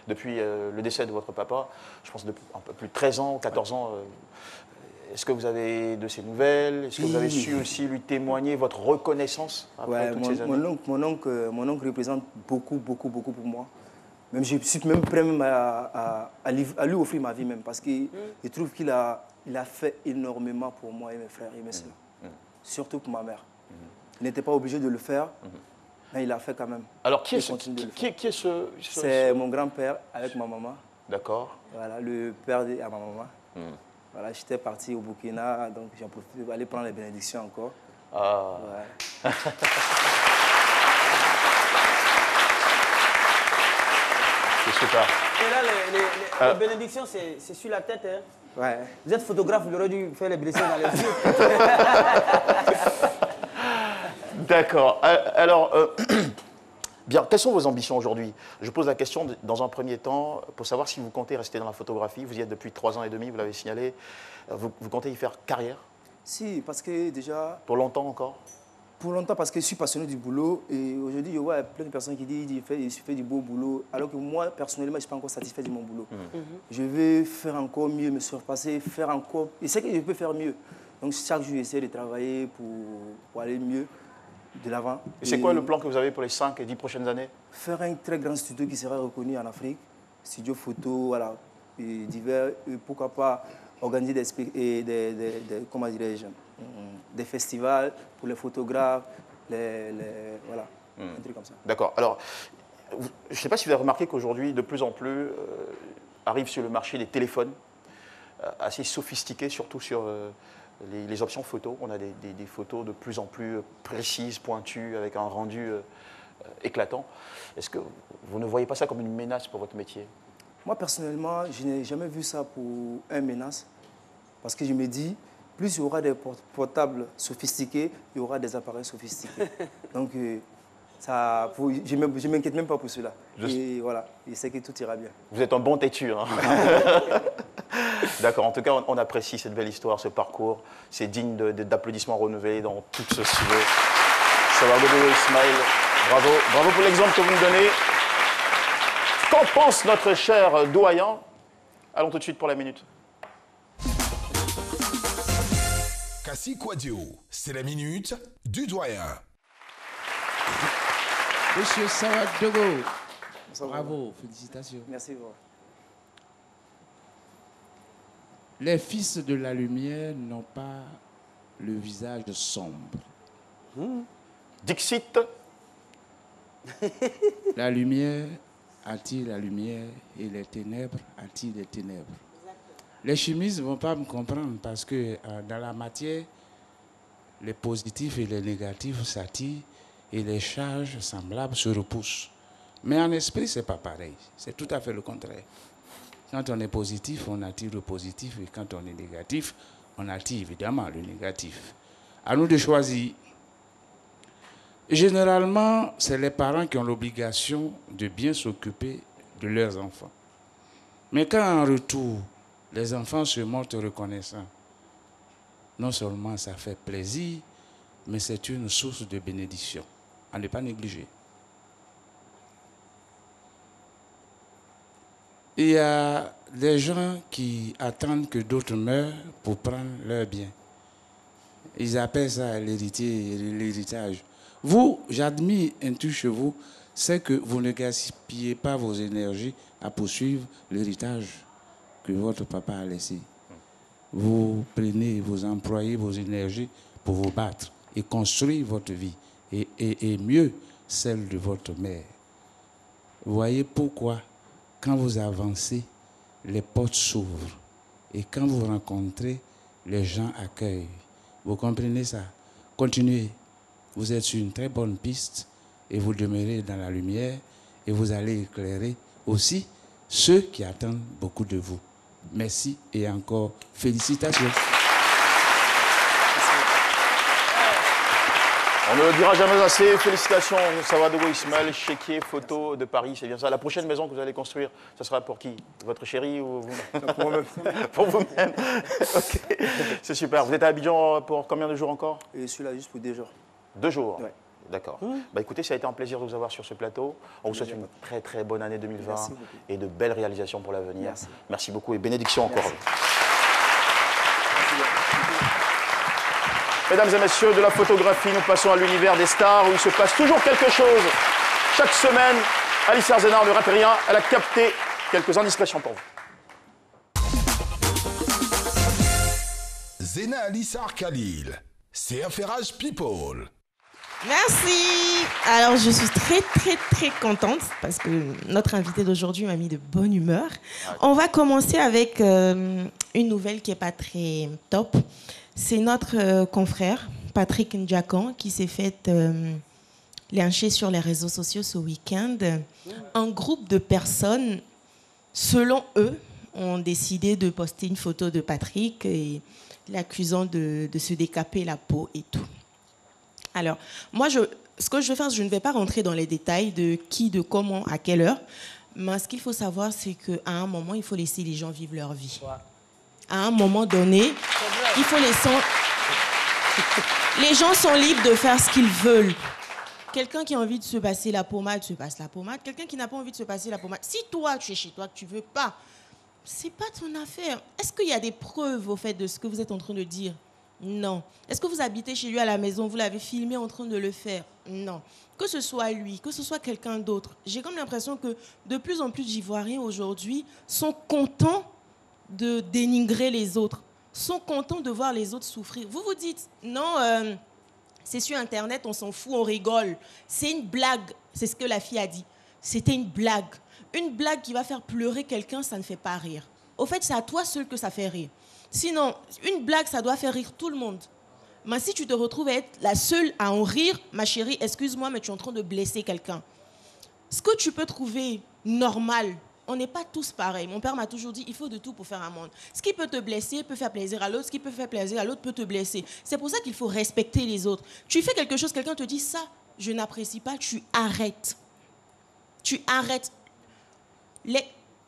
depuis le décès de votre papa, je pense depuis un peu plus de 13 ans, 14 ans. Est-ce que vous avez de ses nouvelles? Est-ce que vous avez su aussi lui témoigner votre reconnaissance après toutes ces années? Mon oncle représente beaucoup pour moi. Même, je suis même prêt même à lui offrir ma vie même, parce que je trouve qu'il a fait énormément pour moi et mes frères et mes sœurs. Surtout pour ma mère. Il n'était pas obligé de le faire, mais il a fait quand même. Alors, qui est ce... C'est mon grand-père avec ma maman. D'accord. Voilà, le père de ma maman. Voilà, j'étais parti au Burkina, donc j'ai profité pour aller prendre les bénédictions encore. Ah. Ouais. C'est super. Et là, les bénédictions, c'est sur la tête. Hein? Ouais. Vous êtes photographe, vous auriez dû faire les bénédictions dans les yeux. D'accord. Alors, bien, quelles sont vos ambitions aujourd'hui? Je pose la question dans un premier temps pour savoir si vous comptez rester dans la photographie. Vous y êtes depuis 3 ans et demi, vous l'avez signalé. Vous comptez y faire carrière? Si, parce que déjà... Pour longtemps encore? Pour longtemps, parce que je suis passionné du boulot. Et aujourd'hui, je vois plein de personnes qui disent qu'il fait du beau boulot. Alors que moi, personnellement, je ne suis pas encore satisfait de mon boulot. Je veux faire encore mieux, me surpasser, faire encore... Je sais que je peux faire mieux. Donc chaque jour, j'essaie de travailler pour aller mieux de l'avant. Et c'est quoi le plan que vous avez pour les 5 et 10 prochaines années? Faire un très grand studio qui sera reconnu en Afrique. Studio photo, voilà, et divers. Et pourquoi pas organiser comment dirais-je, des festivals pour les photographes, voilà, un truc comme ça. D'accord. Alors, je ne sais pas si vous avez remarqué qu'aujourd'hui, de plus en plus, arrivent sur le marché des téléphones assez sophistiqués, surtout sur les options photos. On a des photos de plus en plus précises, pointues, avec un rendu éclatant. Est-ce que vous ne voyez pas ça comme une menace pour votre métier? Moi, personnellement, je n'ai jamais vu ça pour une menace. Parce que je me dis, plus il y aura des portables sophistiqués, il y aura des appareils sophistiqués. Donc, je ne m'inquiète même pas pour cela. Et voilà, je sais que tout ira bien. Vous êtes un bon têtu. Hein. D'accord, en tout cas, on apprécie cette belle histoire, ce parcours. C'est digne d'applaudissements renouvelés dans tout ce studio. Savadogo Ismaël, bravo. Bravo pour l'exemple que vous me donnez. Qu'en pense notre cher doyen? Allons tout de suite pour la minute. Kassi Kouadio, c'est la minute du doyen. Monsieur Savadogo, bravo, félicitations. Merci beaucoup. Les fils de la lumière n'ont pas le visage sombre. Dixit. La lumière attire la lumière et les ténèbres attirent les ténèbres. Les chimistes ne vont pas me comprendre parce que dans la matière, les positifs et les négatifs s'attirent et les charges semblables se repoussent. Mais en esprit, ce n'est pas pareil. C'est tout à fait le contraire. Quand on est positif, on attire le positif et quand on est négatif, on attire évidemment le négatif. À nous de choisir. Généralement, c'est les parents qui ont l'obligation de bien s'occuper de leurs enfants. Mais quand en retour, les enfants se montrent reconnaissants, non seulement ça fait plaisir, mais c'est une source de bénédiction. À ne pas négliger. Il y a des gens qui attendent que d'autres meurent pour prendre leur bien. Ils appellent ça l'héritage. Vous, j'admire un truc chez vous, c'est que vous ne gaspillez pas vos énergies à poursuivre l'héritage que votre papa a laissé. Vous prenez, vous employez vos énergies pour vous battre et construire votre vie, et mieux celle de votre mère. Vous voyez pourquoi, quand vous avancez, les portes s'ouvrent, et quand vous rencontrez, les gens accueillent. Vous comprenez ça? Continuez. Vous êtes sur une très bonne piste, et vous demeurez dans la lumière, et vous allez éclairer aussi ceux qui attendent beaucoup de vous. Merci et encore félicitations. On ne le dira jamais assez. Félicitations, Savadogo Ismaël, chéquier photo de Paris, c'est bien ça. La prochaine maison que vous allez construire, ce sera pour qui? Votre chérie ou vous? Pour moi-même. Pour vous-même. Ok, c'est super. Vous êtes à Abidjan pour combien de jours encore? Je suis là juste pour 2 jours. 2 jours? Ouais. D'accord. Bah écoutez, ça a été un plaisir de vous avoir sur ce plateau. On vous souhaite une très très bonne année 2020 et de belles réalisations pour l'avenir. Merci. Merci beaucoup et bénédiction encore. Mesdames et messieurs, de la photographie, nous passons à l'univers des stars où il se passe toujours quelque chose. Chaque semaine, Alice Arzena, ne ratez rien, elle a capté quelques indiscrétions pour vous. Zena Alissar Khalil, c'est Affairage People. Merci. Alors, je suis très contente parce que notre invité d'aujourd'hui m'a mis de bonne humeur. On va commencer avec une nouvelle qui n'est pas très top. C'est notre confrère, Patrick Ndjakan, qui s'est fait lyncher sur les réseaux sociaux ce week-end. Un groupe de personnes, selon eux, ont décidé de poster une photo de Patrick et l'accusant de se décaper la peau et tout. Alors, moi, ce que je vais faire, je ne vais pas rentrer dans les détails de qui, de comment, à quelle heure. Mais ce qu'il faut savoir, c'est qu'à un moment, il faut laisser les gens vivre leur vie. À un moment donné, il faut laisser... Les gens sont libres de faire ce qu'ils veulent. Quelqu'un qui a envie de se passer la pommade, se passe la pommade. Quelqu'un qui n'a pas envie de se passer la pommade, si toi, tu es chez toi, que tu ne veux pas, c'est pas ton affaire. Est-ce qu'il y a des preuves au fait de ce que vous êtes en train de dire? Non. Est-ce que vous habitez chez lui à la maison, vous l'avez filmé en train de le faire? Non. Que ce soit lui, que ce soit quelqu'un d'autre, j'ai comme l'impression que de plus en plus d'Ivoiriens aujourd'hui sont contents de dénigrer les autres, sont contents de voir les autres souffrir. Vous vous dites, non, c'est sur Internet, on s'en fout, on rigole. C'est une blague, c'est ce que la fille a dit. C'était une blague. Une blague qui va faire pleurer quelqu'un, ça ne fait pas rire. Au fait, c'est à toi seul que ça fait rire. Sinon, une blague, ça doit faire rire tout le monde. Mais si tu te retrouves à être la seule à en rire, ma chérie, excuse-moi, mais tu es en train de blesser quelqu'un. Ce que tu peux trouver normal, on n'est pas tous pareils. Mon père m'a toujours dit, il faut de tout pour faire un monde. Ce qui peut te blesser peut faire plaisir à l'autre, ce qui peut faire plaisir à l'autre peut te blesser. C'est pour ça qu'il faut respecter les autres. Tu fais quelque chose, quelqu'un te dit, ça, je n'apprécie pas, tu arrêtes. Tu arrêtes.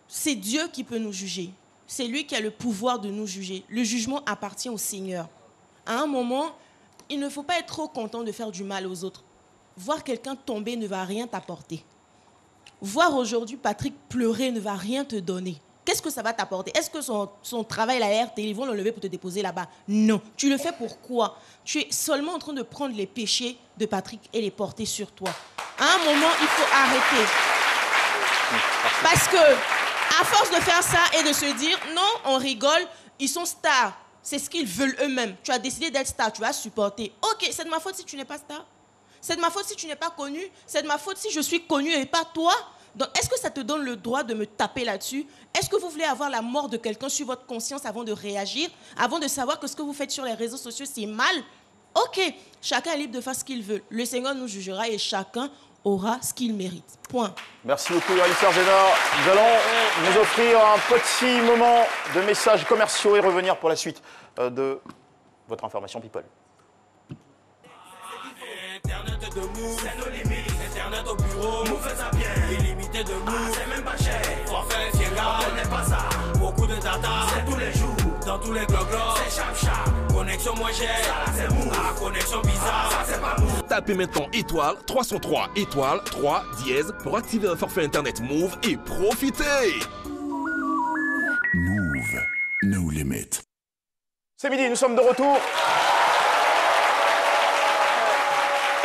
C'est Dieu qui peut nous juger. C'est lui qui a le pouvoir de nous juger. Le jugement appartient au Seigneur. À un moment, il ne faut pas être trop content de faire du mal aux autres. Voir quelqu'un tomber ne va rien t'apporter. Voir aujourd'hui Patrick pleurer ne va rien te donner. Qu'est-ce que ça va t'apporter? Est-ce que son travail, la RT, ils vont l'enlever pour te déposer là-bas? Non. Tu le fais pourquoi? Tu es seulement en train de prendre les péchés de Patrick et les porter sur toi. À un moment, il faut arrêter. Parce que, à force de faire ça et de se dire, non, on rigole, ils sont stars. C'est ce qu'ils veulent eux-mêmes. Tu as décidé d'être star, tu vas supporter. Ok, c'est de ma faute si tu n'es pas star. C'est de ma faute si tu n'es pas connu. C'est de ma faute si je suis connu et pas toi. Donc, est-ce que ça te donne le droit de me taper là-dessus? Est-ce que vous voulez avoir la mort de quelqu'un sur votre conscience avant de réagir, avant de savoir que ce que vous faites sur les réseaux sociaux, c'est mal? Ok, chacun est libre de faire ce qu'il veut. Le Seigneur nous jugera et chacun aura ce qu'il mérite. Point. Merci beaucoup, Alice Arzena. Nous allons nous offrir un petit moment de messages commerciaux et revenir pour la suite de votre information People. Internet de Move, c'est nos limites. Internet au bureau, Move fait ça bien. Illimité de Move, c'est même pas cher. Forfait Fienga, on n'est pas ça. Beaucoup de data, c'est tous les jours. Dans tous les gloglos, c'est chap. Connexion moins chère, ça c'est Move. Ah, connexion bizarre, ça c'est pas Move. Tapez maintenant étoile 303 étoile 3 dièse pour activer un forfait internet Move et profitez. Move, no limit. C'est midi, nous sommes de retour.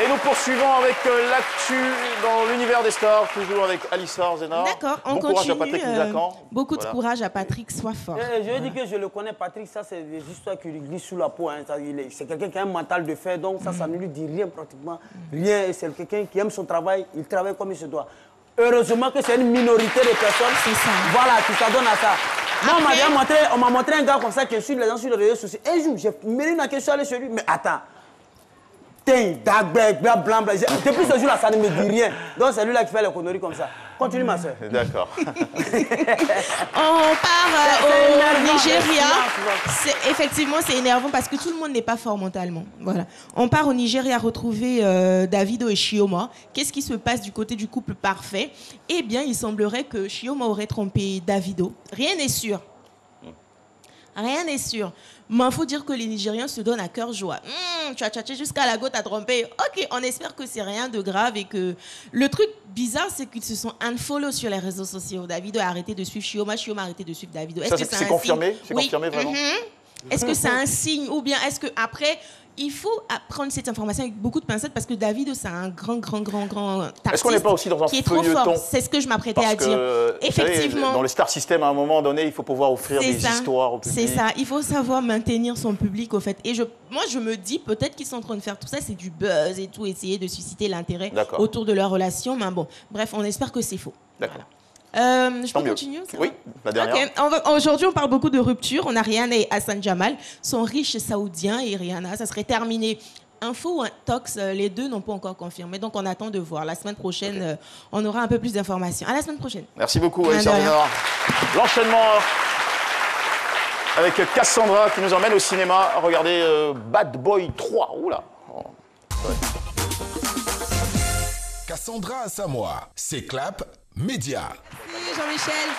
Et nous poursuivons avec l'actu dans l'univers des stars, toujours avec Alice Arzena. D'accord, on bon continue. Courage à Patrick Ndjakan. Beaucoup de courage à Patrick, sois fort. Je veux dire que je le connais, Patrick, ça c'est des histoires qui lui glissent sous la peau. Hein. C'est quelqu'un qui a un mental de fer, donc ça ne lui dit rien pratiquement. Rien, c'est quelqu'un qui aime son travail, il travaille comme il se doit. Heureusement que c'est une minorité de personnes. C'est ça. Voilà, qui s'adonnent à ça. Moi, on m'a montré un gars comme ça qui est sur les gens sur les réseaux sociaux. Un jour, j'ai mêlé une question aller sur lui, mais attends. Blanc. Depuis ce jour-là, ça ne me dit rien. Donc c'est lui-là qui fait les conneries comme ça. Continue, ma soeur. D'accord. On part au Nigeria. Effectivement, c'est énervant parce que tout le monde n'est pas fort mentalement. Voilà. On part au Nigeria retrouver Davido et Chioma. Qu'est-ce qui se passe du côté du couple parfait? Eh bien, il semblerait que Chioma aurait trompé Davido. Rien n'est sûr. Rien n'est sûr. Mais il faut dire que les Nigériens se donnent à cœur joie. Tu as tchatché jusqu'à la goutte, t'as trompé. Ok, on espère que c'est rien de grave et que... Le truc bizarre, c'est qu'ils se sont unfollow sur les réseaux sociaux. Davido a arrêté de suivre Chioma, Chioma a arrêté de suivre Davido. Ça, c'est confirmé? C'est confirmé, vraiment? Est-ce que c'est un signe ou bien est-ce qu'après, il faut prendre cette information avec beaucoup de pincettes parce que David, c'est un grand artiste. Est-ce qu'on n'est pas aussi dans un qui est trop fort. C'est ce que je m'apprêtais à dire. Effectivement. Savez, dans les star system, à un moment donné, il faut pouvoir offrir des histoires au public. C'est ça. Il faut savoir maintenir son public, au fait. Et moi, je me dis, peut-être qu'ils sont en train de faire tout ça, c'est du buzz et tout, essayer de susciter l'intérêt autour de leur relation. Mais bon, bref, on espère que c'est faux. D'accord. Je peux continuer? Oui, la dernière. Okay. Aujourd'hui, on parle beaucoup de rupture. On a Rihanna et Hassan Jamal, sont riches saoudiens, et Rihanna, ça serait terminé. Info ou un tox, les deux n'ont pas encore confirmé. Donc, on attend de voir. La semaine prochaine, on aura un peu plus d'informations. À la semaine prochaine. Merci beaucoup, Alexandre. L'enchaînement avec Cassandra qui nous emmène au cinéma. Regardez Bad Boy 3. Oula. Oh. Ouais. Cassandra Samoa, c'est Clap Média. Merci Jean-Michel.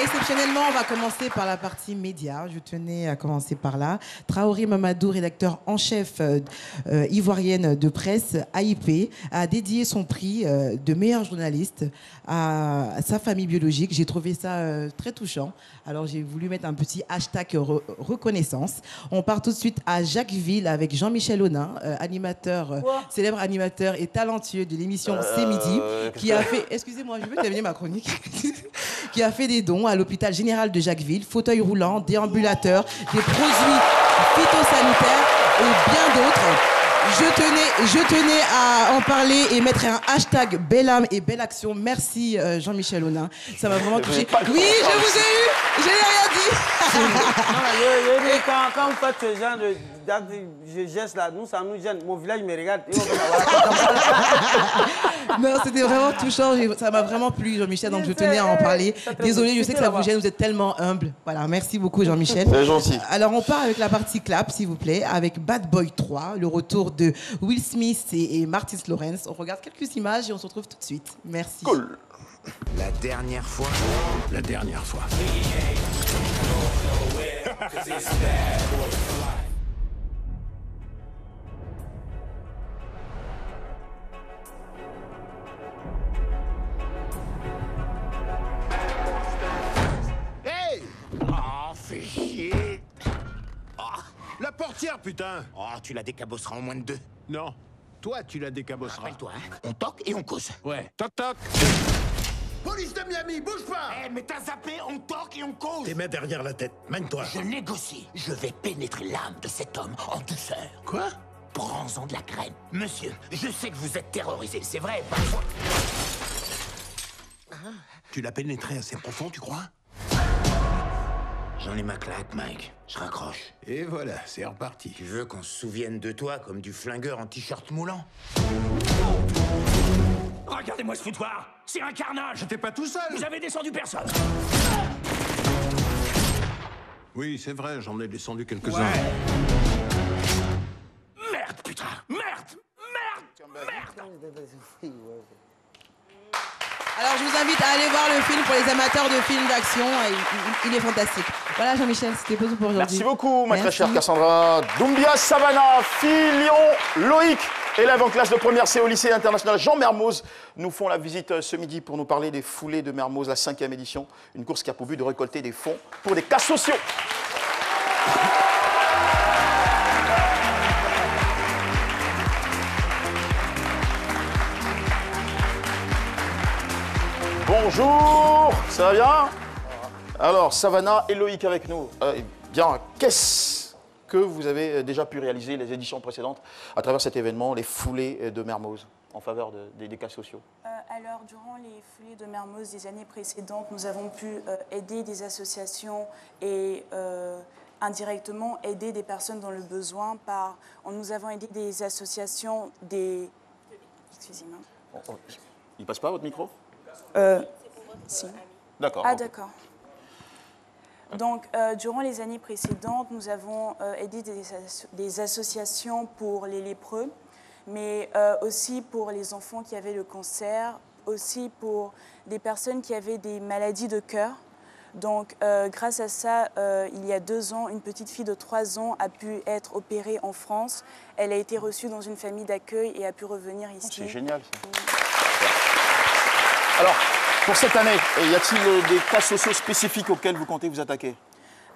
Exceptionnellement, on va commencer par la partie média. Je tenais à commencer par là. Traoré Mamadou, rédacteur en chef ivoirienne de presse, AIP, a dédié son prix de meilleur journaliste à sa famille biologique. J'ai trouvé ça très touchant. Alors j'ai voulu mettre un petit hashtag reconnaissance. On part tout de suite à Jacquesville avec Jean-Michel Aunin, célèbre animateur et talentueux de l'émission C'est Midi, qui a fait, excusez-moi, je veux terminer ma chronique, qui a fait des dons à l'hôpital général de Jacquesville, fauteuil roulant, déambulateur, des produits phytosanitaires et bien d'autres. Je tenais à en parler et mettre un hashtag belle âme et belle action. Merci Jean-Michel Aunin. Ça m'a vraiment touché. Oui, je vous ai eu. Je n'ai rien dit. Quand vous faites ce genre de gestes là, nous, ça nous gêne. Mon village me regarde. Non, c'était vraiment touchant. Ça m'a vraiment plu, Jean-Michel. Donc, je tenais à en parler. Désolée, je sais que ça vous gêne. Vous êtes tellement humble. Voilà, merci beaucoup, Jean-Michel. C'est gentil. Alors, on part avec la partie clap, s'il vous plaît, avec Bad Boy 3, le retour de Will Smith et Martin Lawrence. On regarde quelques images et on se retrouve tout de suite. Merci. Cool. La dernière fois. La dernière fois. Hey! Oh, fais chier! Oh, la portière, putain! Oh, tu la décabosseras en moins de 2. Non. Toi, tu la décabosseras. Rappelle-toi, hein? On toque et on cause. Ouais. Toc, toc! Police de Miami, bouge pas! Eh, mais t'as zappé, on toque et on cause! Tes mains derrière la tête, mène-toi! Je négocie. Je vais pénétrer l'âme de cet homme en douceur. Quoi? Prends-en de la crème. Monsieur, je sais que vous êtes terrorisé, c'est vrai, parfois. Tu l'as pénétré assez profond, tu crois? J'en ai ma claque, Mike. Je raccroche. Et voilà, c'est reparti. Tu veux qu'on se souvienne de toi comme du flingueur en t-shirt moulant? Regardez-moi ce foutoir! C'est un carnage! J'étais pas tout seul! Vous avez descendu personne! Oui, c'est vrai, j'en ai descendu quelques-uns. Ouais. Merde, putain! Merde! Alors, je vous invite à aller voir le film pour les amateurs de films d'action. Il est fantastique. Voilà, Jean-Michel, c'était tout pour aujourd'hui. Merci beaucoup, ma très chère Cassandra. Doumbia, Savannah, Filion, Loïc. Élèves en classe de première C au lycée international Jean Mermoz nous font la visite ce midi pour nous parler des foulées de Mermoz, la 5e édition. Une course qui a pour but de récolter des fonds pour des cas sociaux. Bonjour, ça va bien? Alors, Savannah et Loïc avec nous. Bien, qu'est-ce que vous avez déjà pu réaliser les éditions précédentes à travers cet événement, les foulées de Mermoz, en faveur des cas sociaux? Alors, durant les foulées de Mermoz des années précédentes, nous avons pu aider des associations et indirectement aider des personnes dans le besoin nous avons aidé des associations, Excusez-moi. Il passe pas votre micro? Si. D'accord. Ah, d'accord. Donc, durant les années précédentes, nous avons aidé des associations pour les lépreux, mais aussi pour les enfants qui avaient le cancer, aussi pour des personnes qui avaient des maladies de cœur. Donc, grâce à ça, il y a 2 ans, une petite fille de 3 ans a pu être opérée en France. Elle a été reçue dans une famille d'accueil et a pu revenir ici. C'est génial, ça. Alors, pour cette année, y a-t-il des cas sociaux spécifiques auxquels vous comptez vous attaquer?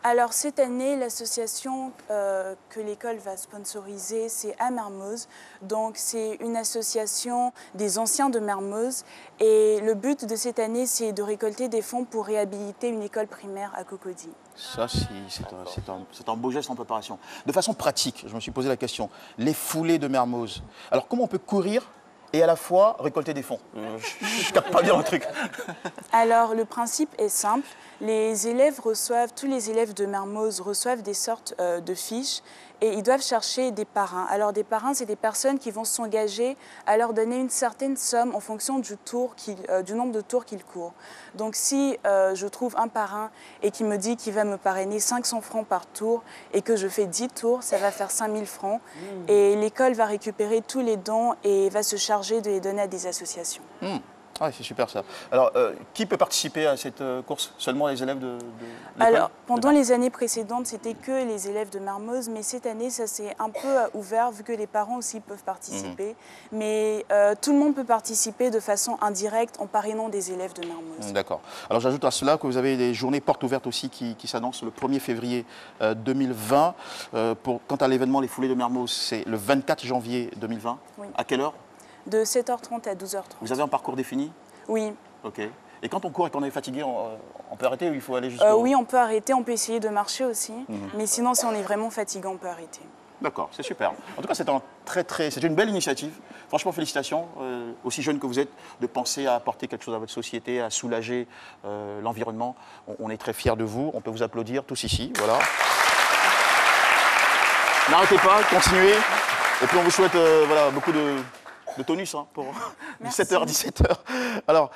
Alors cette année, l'association que l'école va sponsoriser, c'est à Mermoz. Donc c'est une association des anciens de Mermoz. Et le but de cette année, c'est de récolter des fonds pour réhabiliter une école primaire à Cocody. Ça, c'est un beau geste en préparation. De façon pratique, je me suis posé la question, les foulées de Mermoz. Alors comment on peut courir et à la fois récolter des fonds? Je capte pas bien le truc. Alors le principe est simple. Les élèves reçoivent, tous les élèves de Mermoz reçoivent des sortes de fiches et ils doivent chercher des parrains. Alors des parrains, c'est des personnes qui vont s'engager à leur donner une certaine somme en fonction du nombre de tours qu'ils courent. Donc si je trouve un parrain et qui me dit qu'il va me parrainer 500 francs par tour et que je fais 10 tours, ça va faire 5000 francs. Et l'école va récupérer tous les dons et va se charger de les donner à des associations. Ah, c'est super ça. Alors, qui peut participer à cette course? Seulement les élèves de l'école? Alors, pendant les années précédentes, c'était que les élèves de Mermoz, mais cette année, ça s'est un peu ouvert, vu que les parents aussi peuvent participer. Mais tout le monde peut participer de façon indirecte en parrainant des élèves de Mermoz. D'accord. Alors, j'ajoute à cela que vous avez des journées portes ouvertes aussi qui s'annoncent le 1er février 2020. Quant à l'événement Les Foulées de Mermoz, c'est le 24 janvier 2020. Oui. À quelle heure? De 7h30 à 12h30. Vous avez un parcours défini? Oui. Ok. Et quand on court et qu'on est fatigué, on peut arrêter ou il faut aller jusqu'au... Oui, on peut arrêter, on peut essayer de marcher aussi. Mais sinon, si on est vraiment fatigué, on peut arrêter. D'accord, c'est super. En tout cas, c'est une belle initiative. Franchement, félicitations, aussi jeune que vous êtes, de penser à apporter quelque chose à votre société, à soulager l'environnement. On est très fiers de vous. On peut vous applaudir tous ici. Voilà. N'arrêtez pas, continuez. Et puis on vous souhaite voilà, beaucoup de tonus pour 17h, 17h. Alors,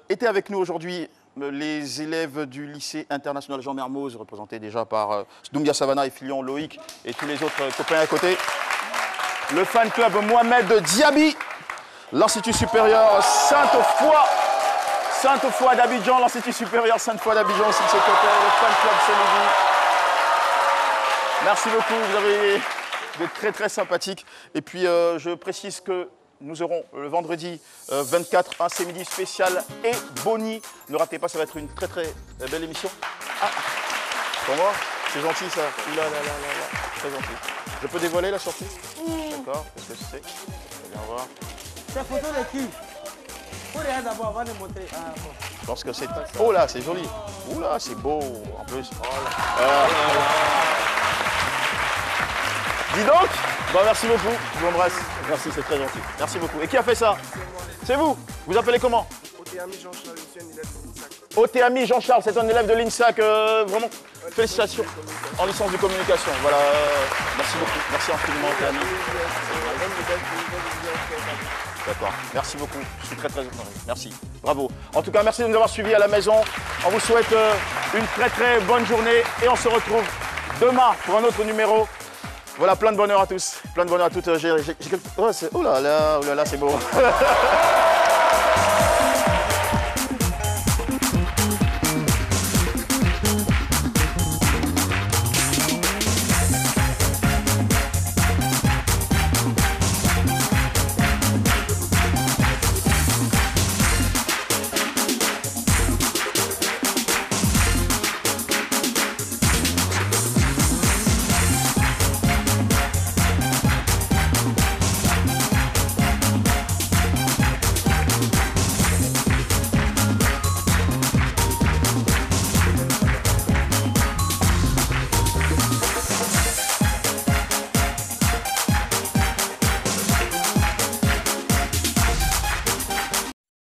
étaient avec nous aujourd'hui les élèves du lycée international Jean Mermoz, représentés déjà par Doumbia Savannah et Filion Loïc et tous les autres copains à côté. Le fan club Mohamed Diaby, l'Institut supérieur Sainte-Foy d'Abidjan, l'Institut supérieur Sainte-Foy d'Abidjan aussi de ce côté, le fan club Sénégal. Merci beaucoup, vous avez été très très sympathiques. Et puis je précise que nous aurons le vendredi 24 un C'est-Midi spécial et Bonnie. Ne ratez pas, ça va être une très très belle émission. Ah, pour moi, c'est gentil ça. Oula, très gentil. Je peux dévoiler la sortie? D'accord, qu'est-ce que c'est? Viens voir. Cette photo de qui? Faut regarder d'abord avant de montrer. Ah, bon. Je pense que c'est... Oh là, c'est joli. Oula, c'est beau en plus. Oh là. Dis donc, bah, merci beaucoup, je vous embrasse. Merci, c'est très gentil. Merci beaucoup. Et qui a fait ça? C'est vous. Vous appelez comment? Otéami Jean-Charles, je suis un élève de l'INSAC. Otéami Jean-Charles, c'est un élève de l'INSAC. Vraiment, félicitations. En licence de communication. Voilà, merci beaucoup. Merci infiniment, Otéami. D'accord, merci beaucoup. Je suis très très heureux. Merci. Bravo. En tout cas, merci de nous avoir suivis à la maison. On vous souhaite une très très bonne journée et on se retrouve demain pour un autre numéro. Voilà, plein de bonheur à tous, plein de bonheur à toutes. Oh là là, c'est beau.